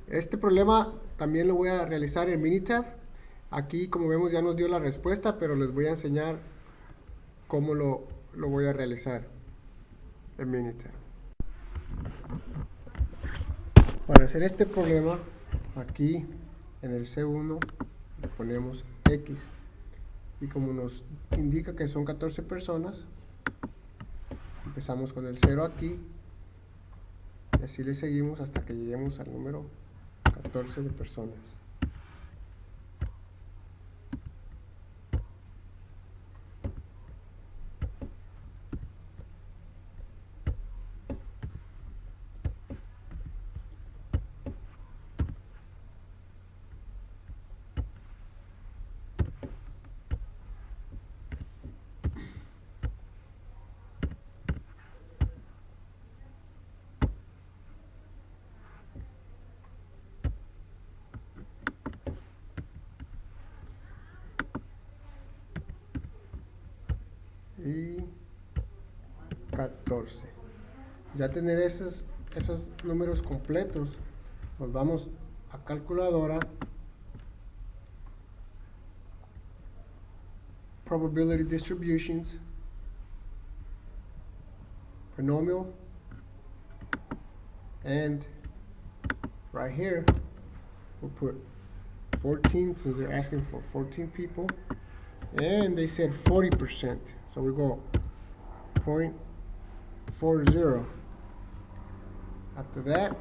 este problema también lo voy a realizar en Minitab. Aquí, como vemos, ya nos dio la respuesta, pero les voy a enseñar cómo lo voy a realizar en Minitab. Para hacer este problema, aquí en el C1 le ponemos X. Y como nos indica que son 14 personas, empezamos con el 0 aquí. Y así le seguimos hasta que lleguemos al número 14 de personas. Y 14. Ya tener esos números completos, nos vamos a calculadora, probability distributions, binomial, and right here we'll put 14 since they're asking for 14 people, and they said 40%. So we go 0.40. After that,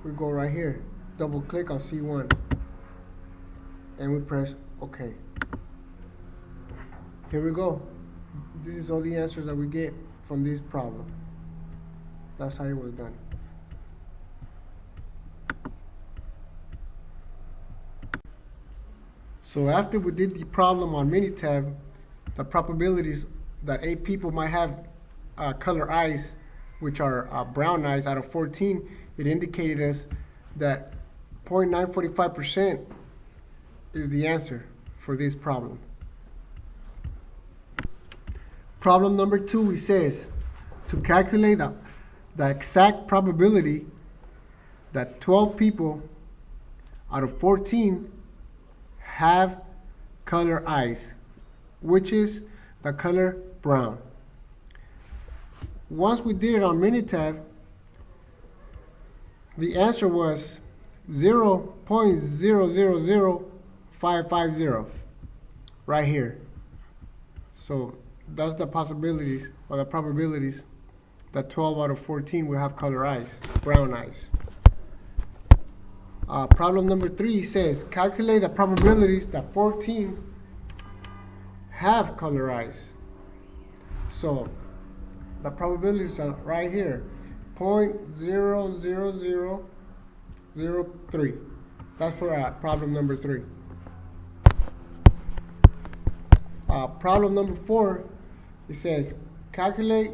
we go right here, double click on C1, and we press OK. Here we go. This is all the answers that we get from this problem. That's how it was done. So after we did the problem on Minitab, the probabilities that 8 people might have color eyes, which are brown eyes, out of 14, it indicated us that 0.945% is the answer for this problem. Problem number 2, it says to calculate the exact probability that 12 people out of 14 have color eyes, which is the color brown. once we did it on Minitab, the answer was 0.000550 right here. So that's the possibilities or the probabilities that 12 out of 14 will have color eyes, brown eyes. Problem number 3 says calculate the probabilities that 14 have color eyes. So the probabilities are right here, 0.00003. That's for problem number 3. Problem number 4, it says calculate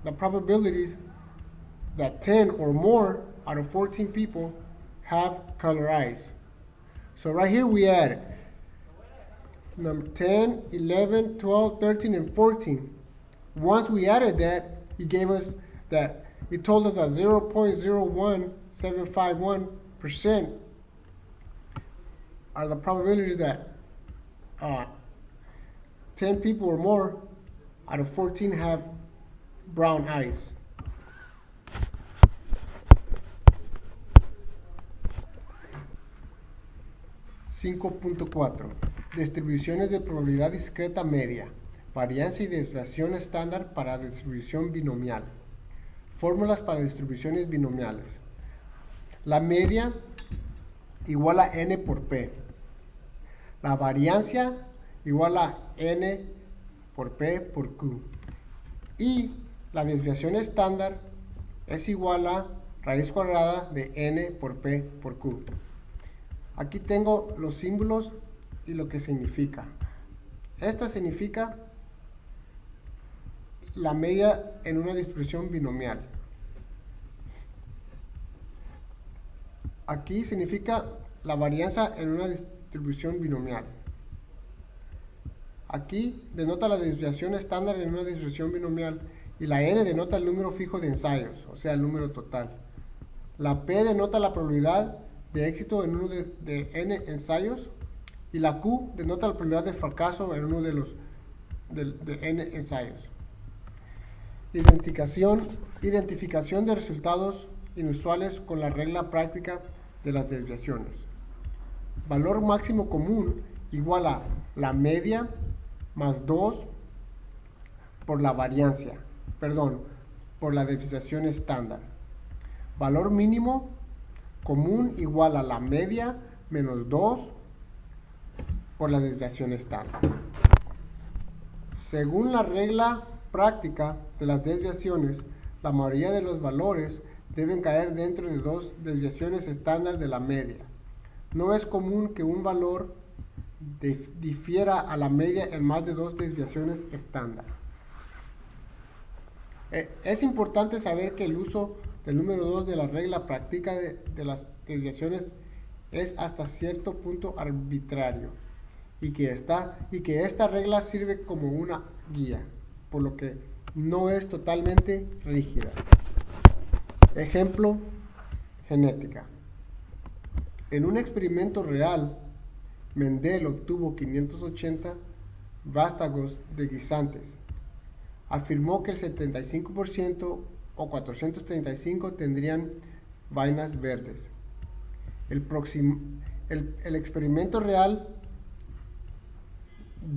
the probabilities that 10 or more out of 14 people have color eyes. So right here we add number 10, 11, 12, 13, and 14. Once we added that, it gave us that, it told us that 0.01751% are the probabilities that 10 people or more out of 14 have brown eyes. .4 Distribuciones de probabilidad discreta media, varianza y desviación estándar para distribución binomial. Fórmulas para distribuciones binomiales. La media igual a n por p. La varianza igual a n por p por q. Y la desviación estándar es igual a raíz cuadrada de n por p por q. Aquí tengo los símbolos y lo que significa. Esta significa la media en una distribución binomial. Aquí significa la varianza en una distribución binomial. Aquí denota la desviación estándar en una distribución binomial y la n denota el número fijo de ensayos, o sea, el número total. La p denota la probabilidad de éxito en uno de n ensayos y la q denota la probabilidad de fracaso en uno de n ensayos. Identificación de resultados inusuales con la regla práctica de las desviaciones. Valor máximo común igual a la media más 2 por la variancia, por la desviación estándar. Valor mínimo común igual a la media menos 2 por la desviación estándar. Según la regla práctica de las desviaciones, la mayoría de los valores deben caer dentro de 2 desviaciones estándar de la media. No es común que un valor difiera a la media en más de 2 desviaciones estándar. Es importante saber que el uso del número 2 de la regla práctica de las desviaciones es hasta cierto punto arbitrario y que esta regla sirve como una guía, por lo que no es totalmente rígida. Ejemplo, genética. En un experimento real, Mendel obtuvo 580 vástagos de guisantes. Afirmó que el 75% o 435 tendrían vainas verdes. El experimento real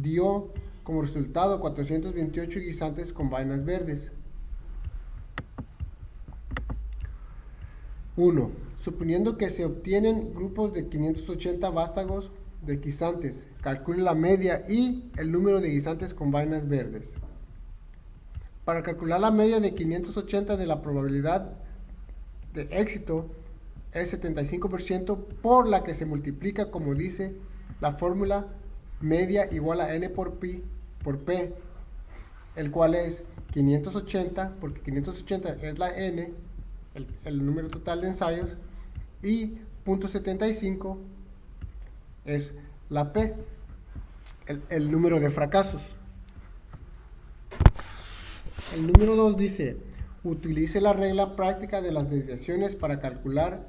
dio como resultado 428 guisantes con vainas verdes. 1. Suponiendo que se obtienen grupos de 580 vástagos de guisantes, calcule la media y el número de guisantes con vainas verdes. Para calcular la media de 580 de la probabilidad de éxito es 75% por la que se multiplica, como dice la fórmula, media igual a n por p, el cual es 580, porque 580 es la n, el número total de ensayos, y 0.75 es la p, el número de fracasos. El número 2 dice, utilice la regla práctica de las desviaciones para calcular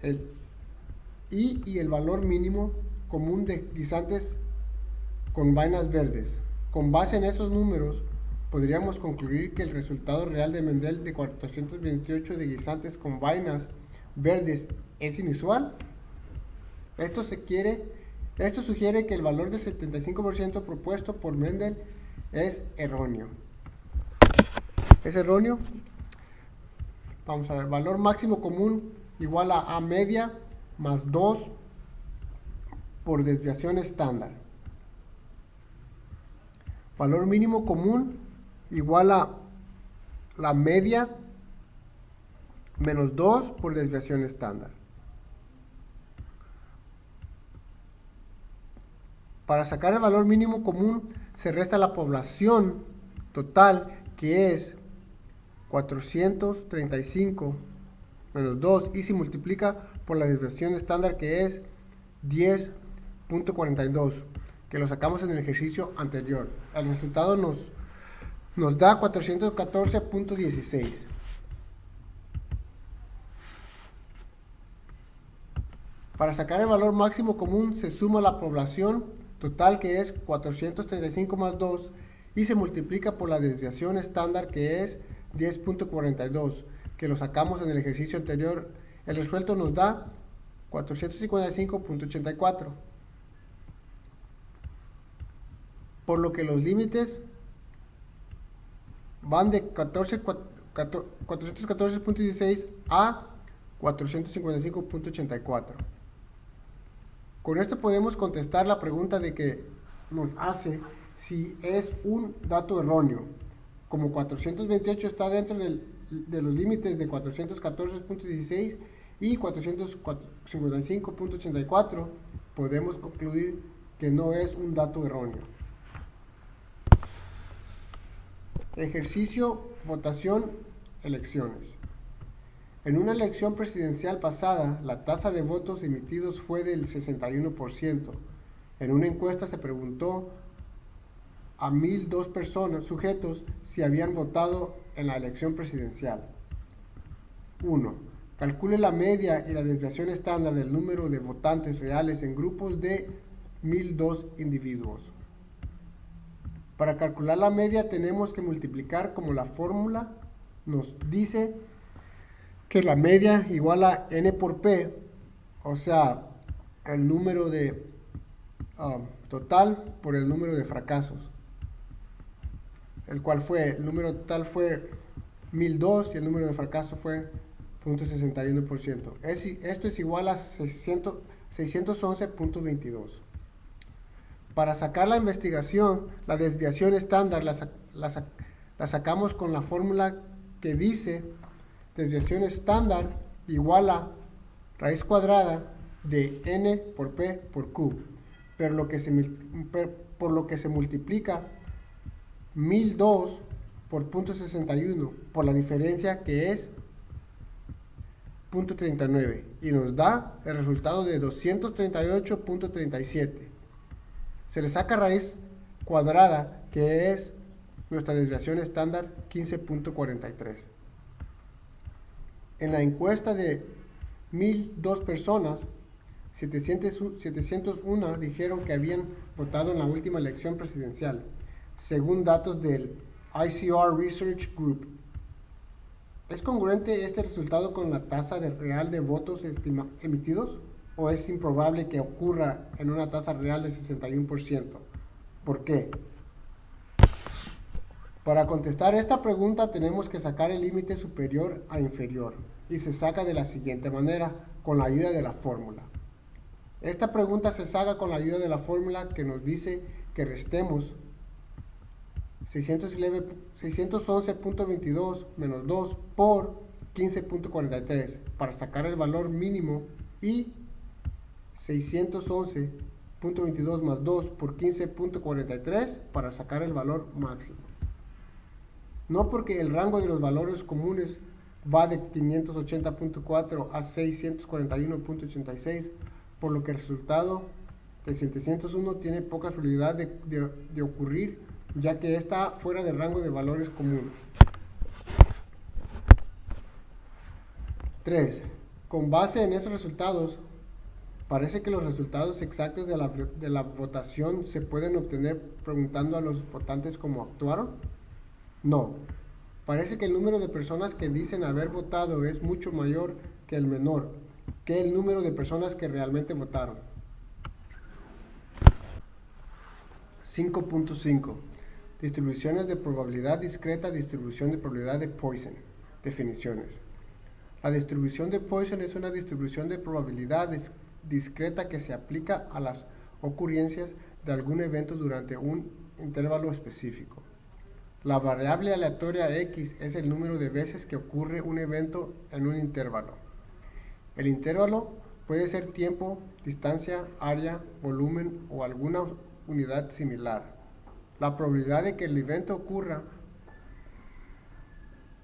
el I y el valor mínimo común de guisantes con vainas verdes. Con base en esos números, podríamos concluir que el resultado real de Mendel de 428 de guisantes con vainas verdes es inusual. Esto sugiere que el valor del 75% propuesto por Mendel es erróneo. ¿Es erróneo? Vamos a ver, valor máximo común igual a A media más 2 por desviación estándar. Valor mínimo común igual a la media menos 2 por desviación estándar. Para sacar el valor mínimo común se resta la población total, que es 435 menos 2, y se multiplica por la desviación estándar, que es 10.42, que lo sacamos en el ejercicio anterior. El resultado nos da 414.16. Para sacar el valor máximo común se suma la población total, que es 435 más 2, y se multiplica por la desviación estándar, que es 10.42, que lo sacamos en el ejercicio anterior. El resuelto nos da 455.84. Por lo que los límites van de 414.16 a 455.84. Con esto podemos contestar la pregunta de que nos hace si es un dato erróneo. Como 428 está dentro de los límites de 414.16 y 455.84, podemos concluir que no es un dato erróneo. Ejercicio, votación, elecciones. En una elección presidencial pasada, la tasa de votos emitidos fue del 61%. En una encuesta se preguntó a 1.002 sujetos si habían votado en la elección presidencial. 1. Calcule la media y la desviación estándar del número de votantes reales en grupos de 1.002 individuos. Para calcular la media tenemos que multiplicar, como la fórmula nos dice, que la media igual a n por p, o sea, el número de total por el número de fracasos, el número total fue 1.002 y el número de fracasos fue 0.61%. Esto es igual a 611.22. Para sacar la investigación, la desviación estándar la sacamos con la fórmula que dice desviación estándar igual a raíz cuadrada de n por p por q, por lo que se multiplica 1.002 por 0.61 por la diferencia, que es 0.39, y nos da el resultado de 238.37. Se le saca raíz cuadrada, que es nuestra desviación estándar, 15.43. En la encuesta de 1.002 personas, 701 dijeron que habían votado en la última elección presidencial, según datos del ICR Research Group. ¿Es congruente este resultado con la tasa real de votos emitidos? ¿O es improbable que ocurra en una tasa real de 61%? ¿Por qué? Para contestar esta pregunta tenemos que sacar el límite superior a inferior, y se saca de la siguiente manera, con la ayuda de la fórmula. Esta pregunta se saca con la ayuda de la fórmula que nos dice que restemos 611.22 menos 2 por 15.43 para sacar el valor mínimo, y 611.22 más 2 por 15.43 para sacar el valor máximo. No, porque el rango de los valores comunes va de 580.4 a 641.86, por lo que el resultado de 701 tiene poca probabilidad de ocurrir, ya que está fuera del rango de valores comunes. 3. Con base en esos resultados, parece que los resultados exactos de la votación se pueden obtener preguntando a los votantes cómo actuaron. No. Parece que el número de personas que dicen haber votado es mucho mayor que el menor, que el número de personas que realmente votaron. 5.5. Distribuciones de probabilidad discreta, distribución de probabilidad de Poisson. Definiciones. La distribución de Poisson es una distribución de probabilidad discreta que se aplica a las ocurrencias de algún evento durante un intervalo específico. La variable aleatoria x es el número de veces que ocurre un evento en un intervalo. El intervalo puede ser tiempo, distancia, área, volumen o alguna unidad similar. La probabilidad de que el evento ocurra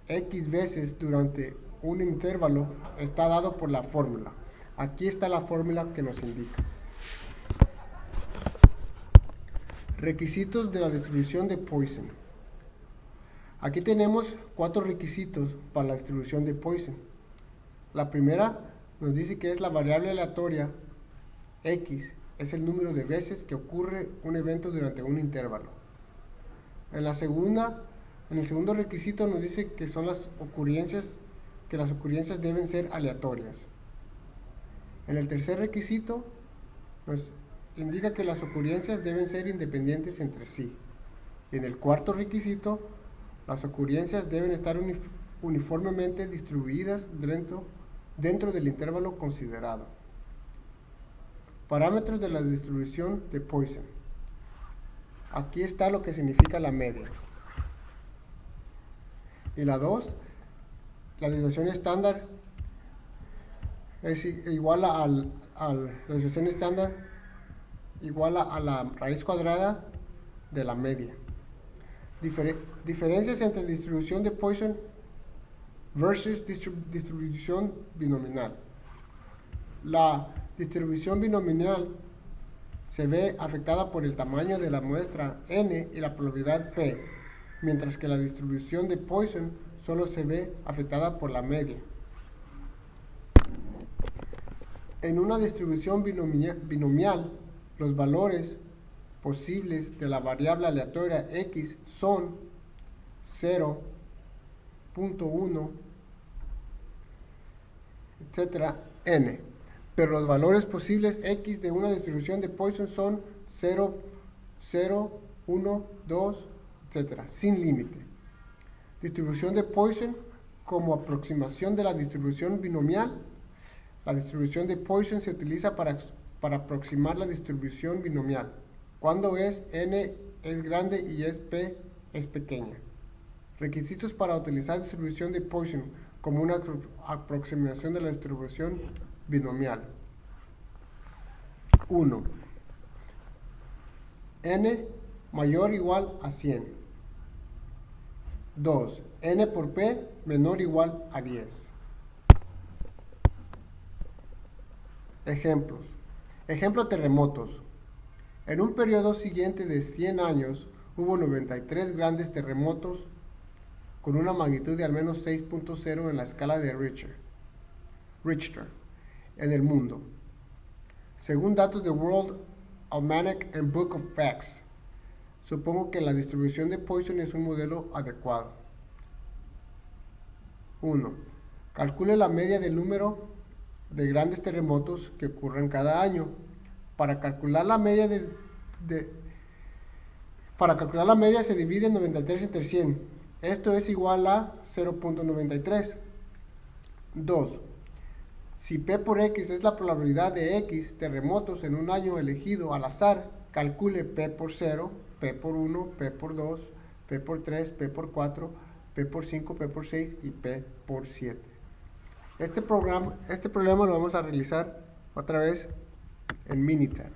x veces durante un intervalo está dado por la fórmula. Aquí está la fórmula que nos indica. Requisitos de la distribución de Poisson. Aquí tenemos 4 requisitos para la distribución de Poisson. La primera nos dice que es la variable aleatoria x, es el número de veces que ocurre un evento durante un intervalo. En el segundo requisito nos dice que son las ocurrencias deben ser aleatorias. En el tercer requisito nos indica que las ocurrencias deben ser independientes entre sí. Y en el cuarto requisito, las ocurrencias deben estar uniformemente distribuidas dentro del intervalo considerado. Parámetros de la distribución de Poisson. Aquí está lo que significa la media. Y la 2, la desviación estándar es igual la desviación estándar igual a la raíz cuadrada de la media. Diferencias entre distribución de Poisson versus distribución binomial. La distribución binomial se ve afectada por el tamaño de la muestra n y la probabilidad p, mientras que la distribución de Poisson solo se ve afectada por la media. En una distribución binomial, los valores posibles de la variable aleatoria x son 0, 0.1, etc. n. Pero los valores posibles x de una distribución de Poisson son 0, 0, 1, 2, etc. sin límite. Distribución de Poisson como aproximación de la distribución binomial. La distribución de Poisson se utiliza para aproximar la distribución binomial cuando n es grande y p es pequeña. Requisitos para utilizar distribución de Poisson como una aproximación de la distribución binomial. 1. N mayor o igual a 100. 2. N por P menor o igual a 10. Ejemplos. Ejemplo terremotos. En un periodo siguiente de 100 años hubo 93 grandes terremotos con una magnitud de al menos 6.0 en la escala de Richter en el mundo, según datos de World Almanac and Book of Facts. Supongo que la distribución de Poisson es un modelo adecuado. 1. Calcule la media del número de grandes terremotos que ocurren cada año. Para calcular la media se divide 93 entre 100. Esto es igual a 0.93. 2. Si P por X es la probabilidad de X terremotos en un año elegido al azar, calcule P por 0, P por 1, P por 2, P por 3, P por 4, P por 5, P por 6 y P por 7. Este problema lo vamos a realizar otra vez en Minitab.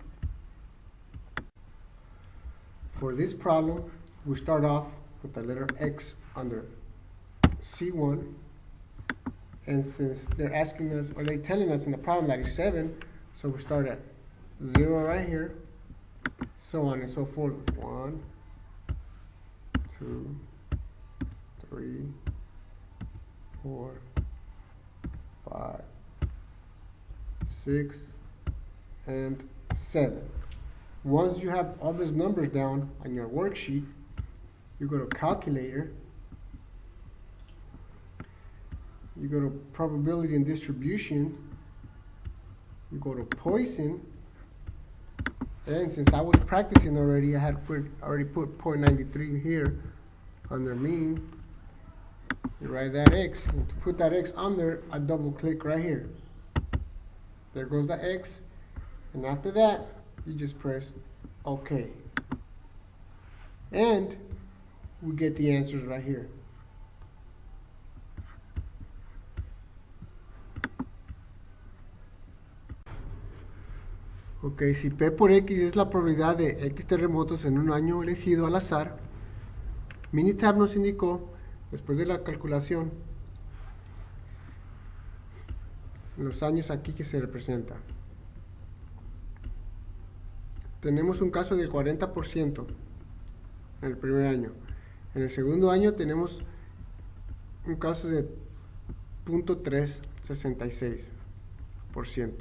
For this problem, we start off with the letter X under C1, and since they're asking us, or they're telling us in the problem that it's 7, so we start at 0 right here, so on and so forth. 1, 2, 3, 4, 5, 6, and 7. Once you have all these numbers down on your worksheet, you go to calculator you go to probability and distribution, you go to Poisson, and since I was practicing already, I had already put 0.93 here under mean. You write that X, and to put that X on there, I double click right here. There goes the X, and after that, you just press OK. And we get the answers right here. Ok, si P por X es la probabilidad de X terremotos en un año elegido al azar, Minitab nos indicó, después de la calculación, los años aquí que se representan. Tenemos un caso del 40% en el primer año. En el segundo año tenemos un caso de 0.366%.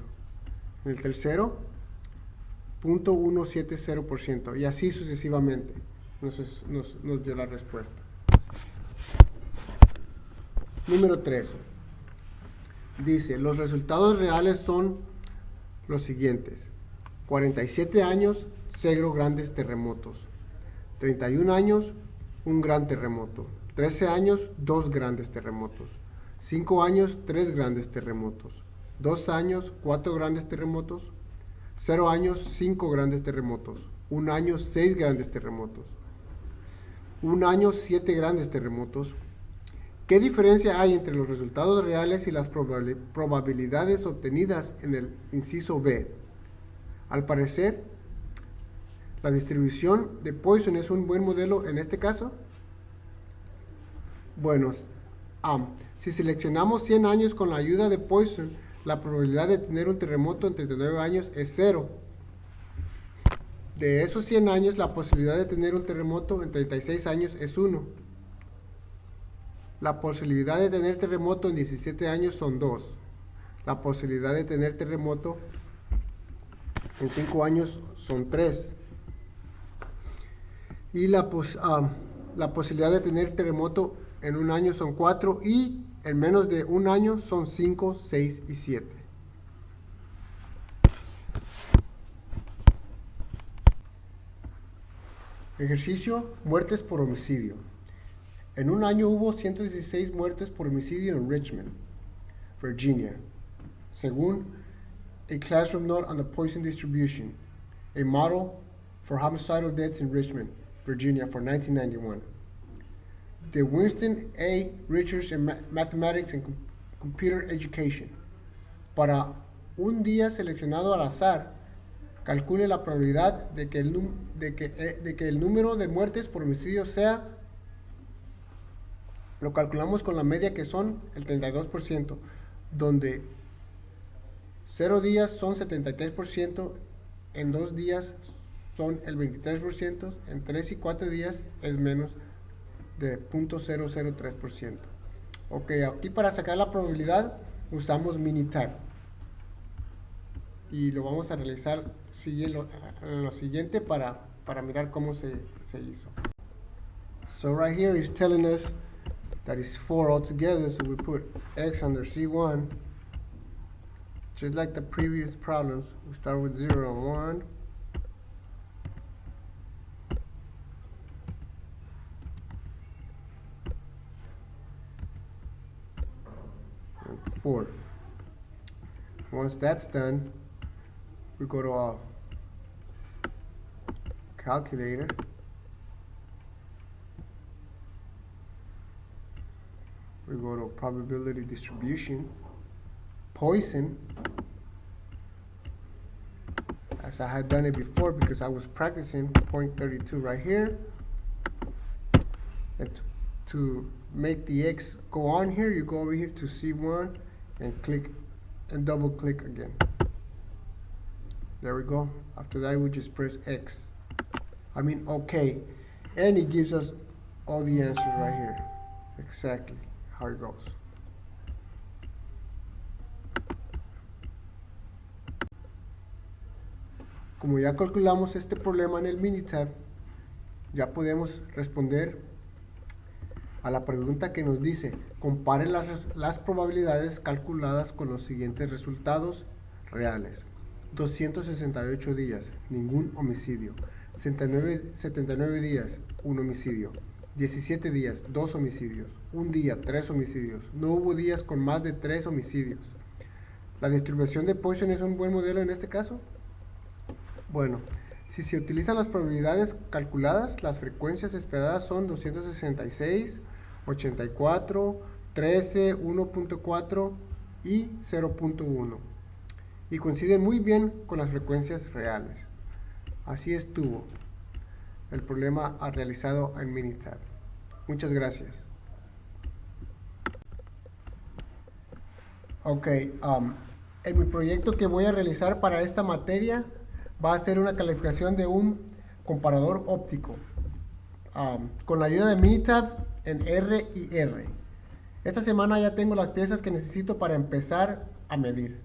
En el tercero, 0.170%. Y así sucesivamente nos dio la respuesta. Número 3. Dice, los resultados reales son los siguientes. 47 años, 0 grandes terremotos. 31 años, un gran terremoto. 13 años, 2 grandes terremotos. 5 años, 3 grandes terremotos. 2 años, 4 grandes terremotos. 0 años, 5 grandes terremotos. 1 año, 6 grandes terremotos. 1 año, 7 grandes terremotos. ¿Qué diferencia hay entre los resultados reales y las probabilidades obtenidas en el inciso B? Al parecer, la distribución de Poisson es un buen modelo en este caso. Bueno, si seleccionamos 100 años con la ayuda de Poisson, la probabilidad de tener un terremoto en 39 años es 0. De esos 100 años, la posibilidad de tener un terremoto en 36 años es 1. La posibilidad de tener terremoto en 17 años son 2. La posibilidad de tener terremoto en 5 años son 3. Y la posibilidad de tener terremoto en un año son 4. Y en menos de un año son 5, 6 y 7. Ejercicio: muertes por homicidio. En un año hubo 116 muertes por homicidio en Richmond, Virginia, según a classroom note on the Poisson distribution, a model for homicidal deaths in Richmond, Virginia for 1991. The Winston A. Richards in Mathematics and Computer Education. Para un día seleccionado al azar, calcule la probabilidad de que el número de muertes por homicidio sea. Lo calculamos con la media, que son el 32%, donde 0 días son 73%, en 2 días son el 23%, en 3 y 4 días es menos de 0.003%. Ok, aquí para sacar la probabilidad usamos Minitab. Y lo vamos a realizar en lo siguiente para mirar cómo se hizo. So right here is telling us that is 4 altogether, so we put X under C1. Just like the previous problems, we start with 0 and 1. And 4. Once that's done, we go to our calculator. We go to probability distribution, Poisson, as I had done it before because I was practicing 0.32 right here. And to make the X go on here, you go over here to C1 and click and double click again. There we go. After that, we just press OK. And it gives us all the answers right here. Exactly how it goes. Como ya calculamos este problema en el Minitab, ya podemos responder a la pregunta que nos dice, compare las probabilidades calculadas con los siguientes resultados reales. 268 días, ningún homicidio. 79 días, un homicidio. 17 días, 2 homicidios. Un día, 3 homicidios. No hubo días con más de 3 homicidios. ¿La distribución de Poisson es un buen modelo en este caso? Bueno, si se utilizan las probabilidades calculadas, las frecuencias esperadas son 266, 84, 13, 1.4 y 0.1. Y coinciden muy bien con las frecuencias reales. Así estuvo el problema realizado en Minitab. Muchas gracias. Ok, en mi proyecto que voy a realizar para esta materia va a ser una calificación de un comparador óptico con la ayuda de Minitab en R y R. Esta semana ya tengo las piezas que necesito para empezar a medir.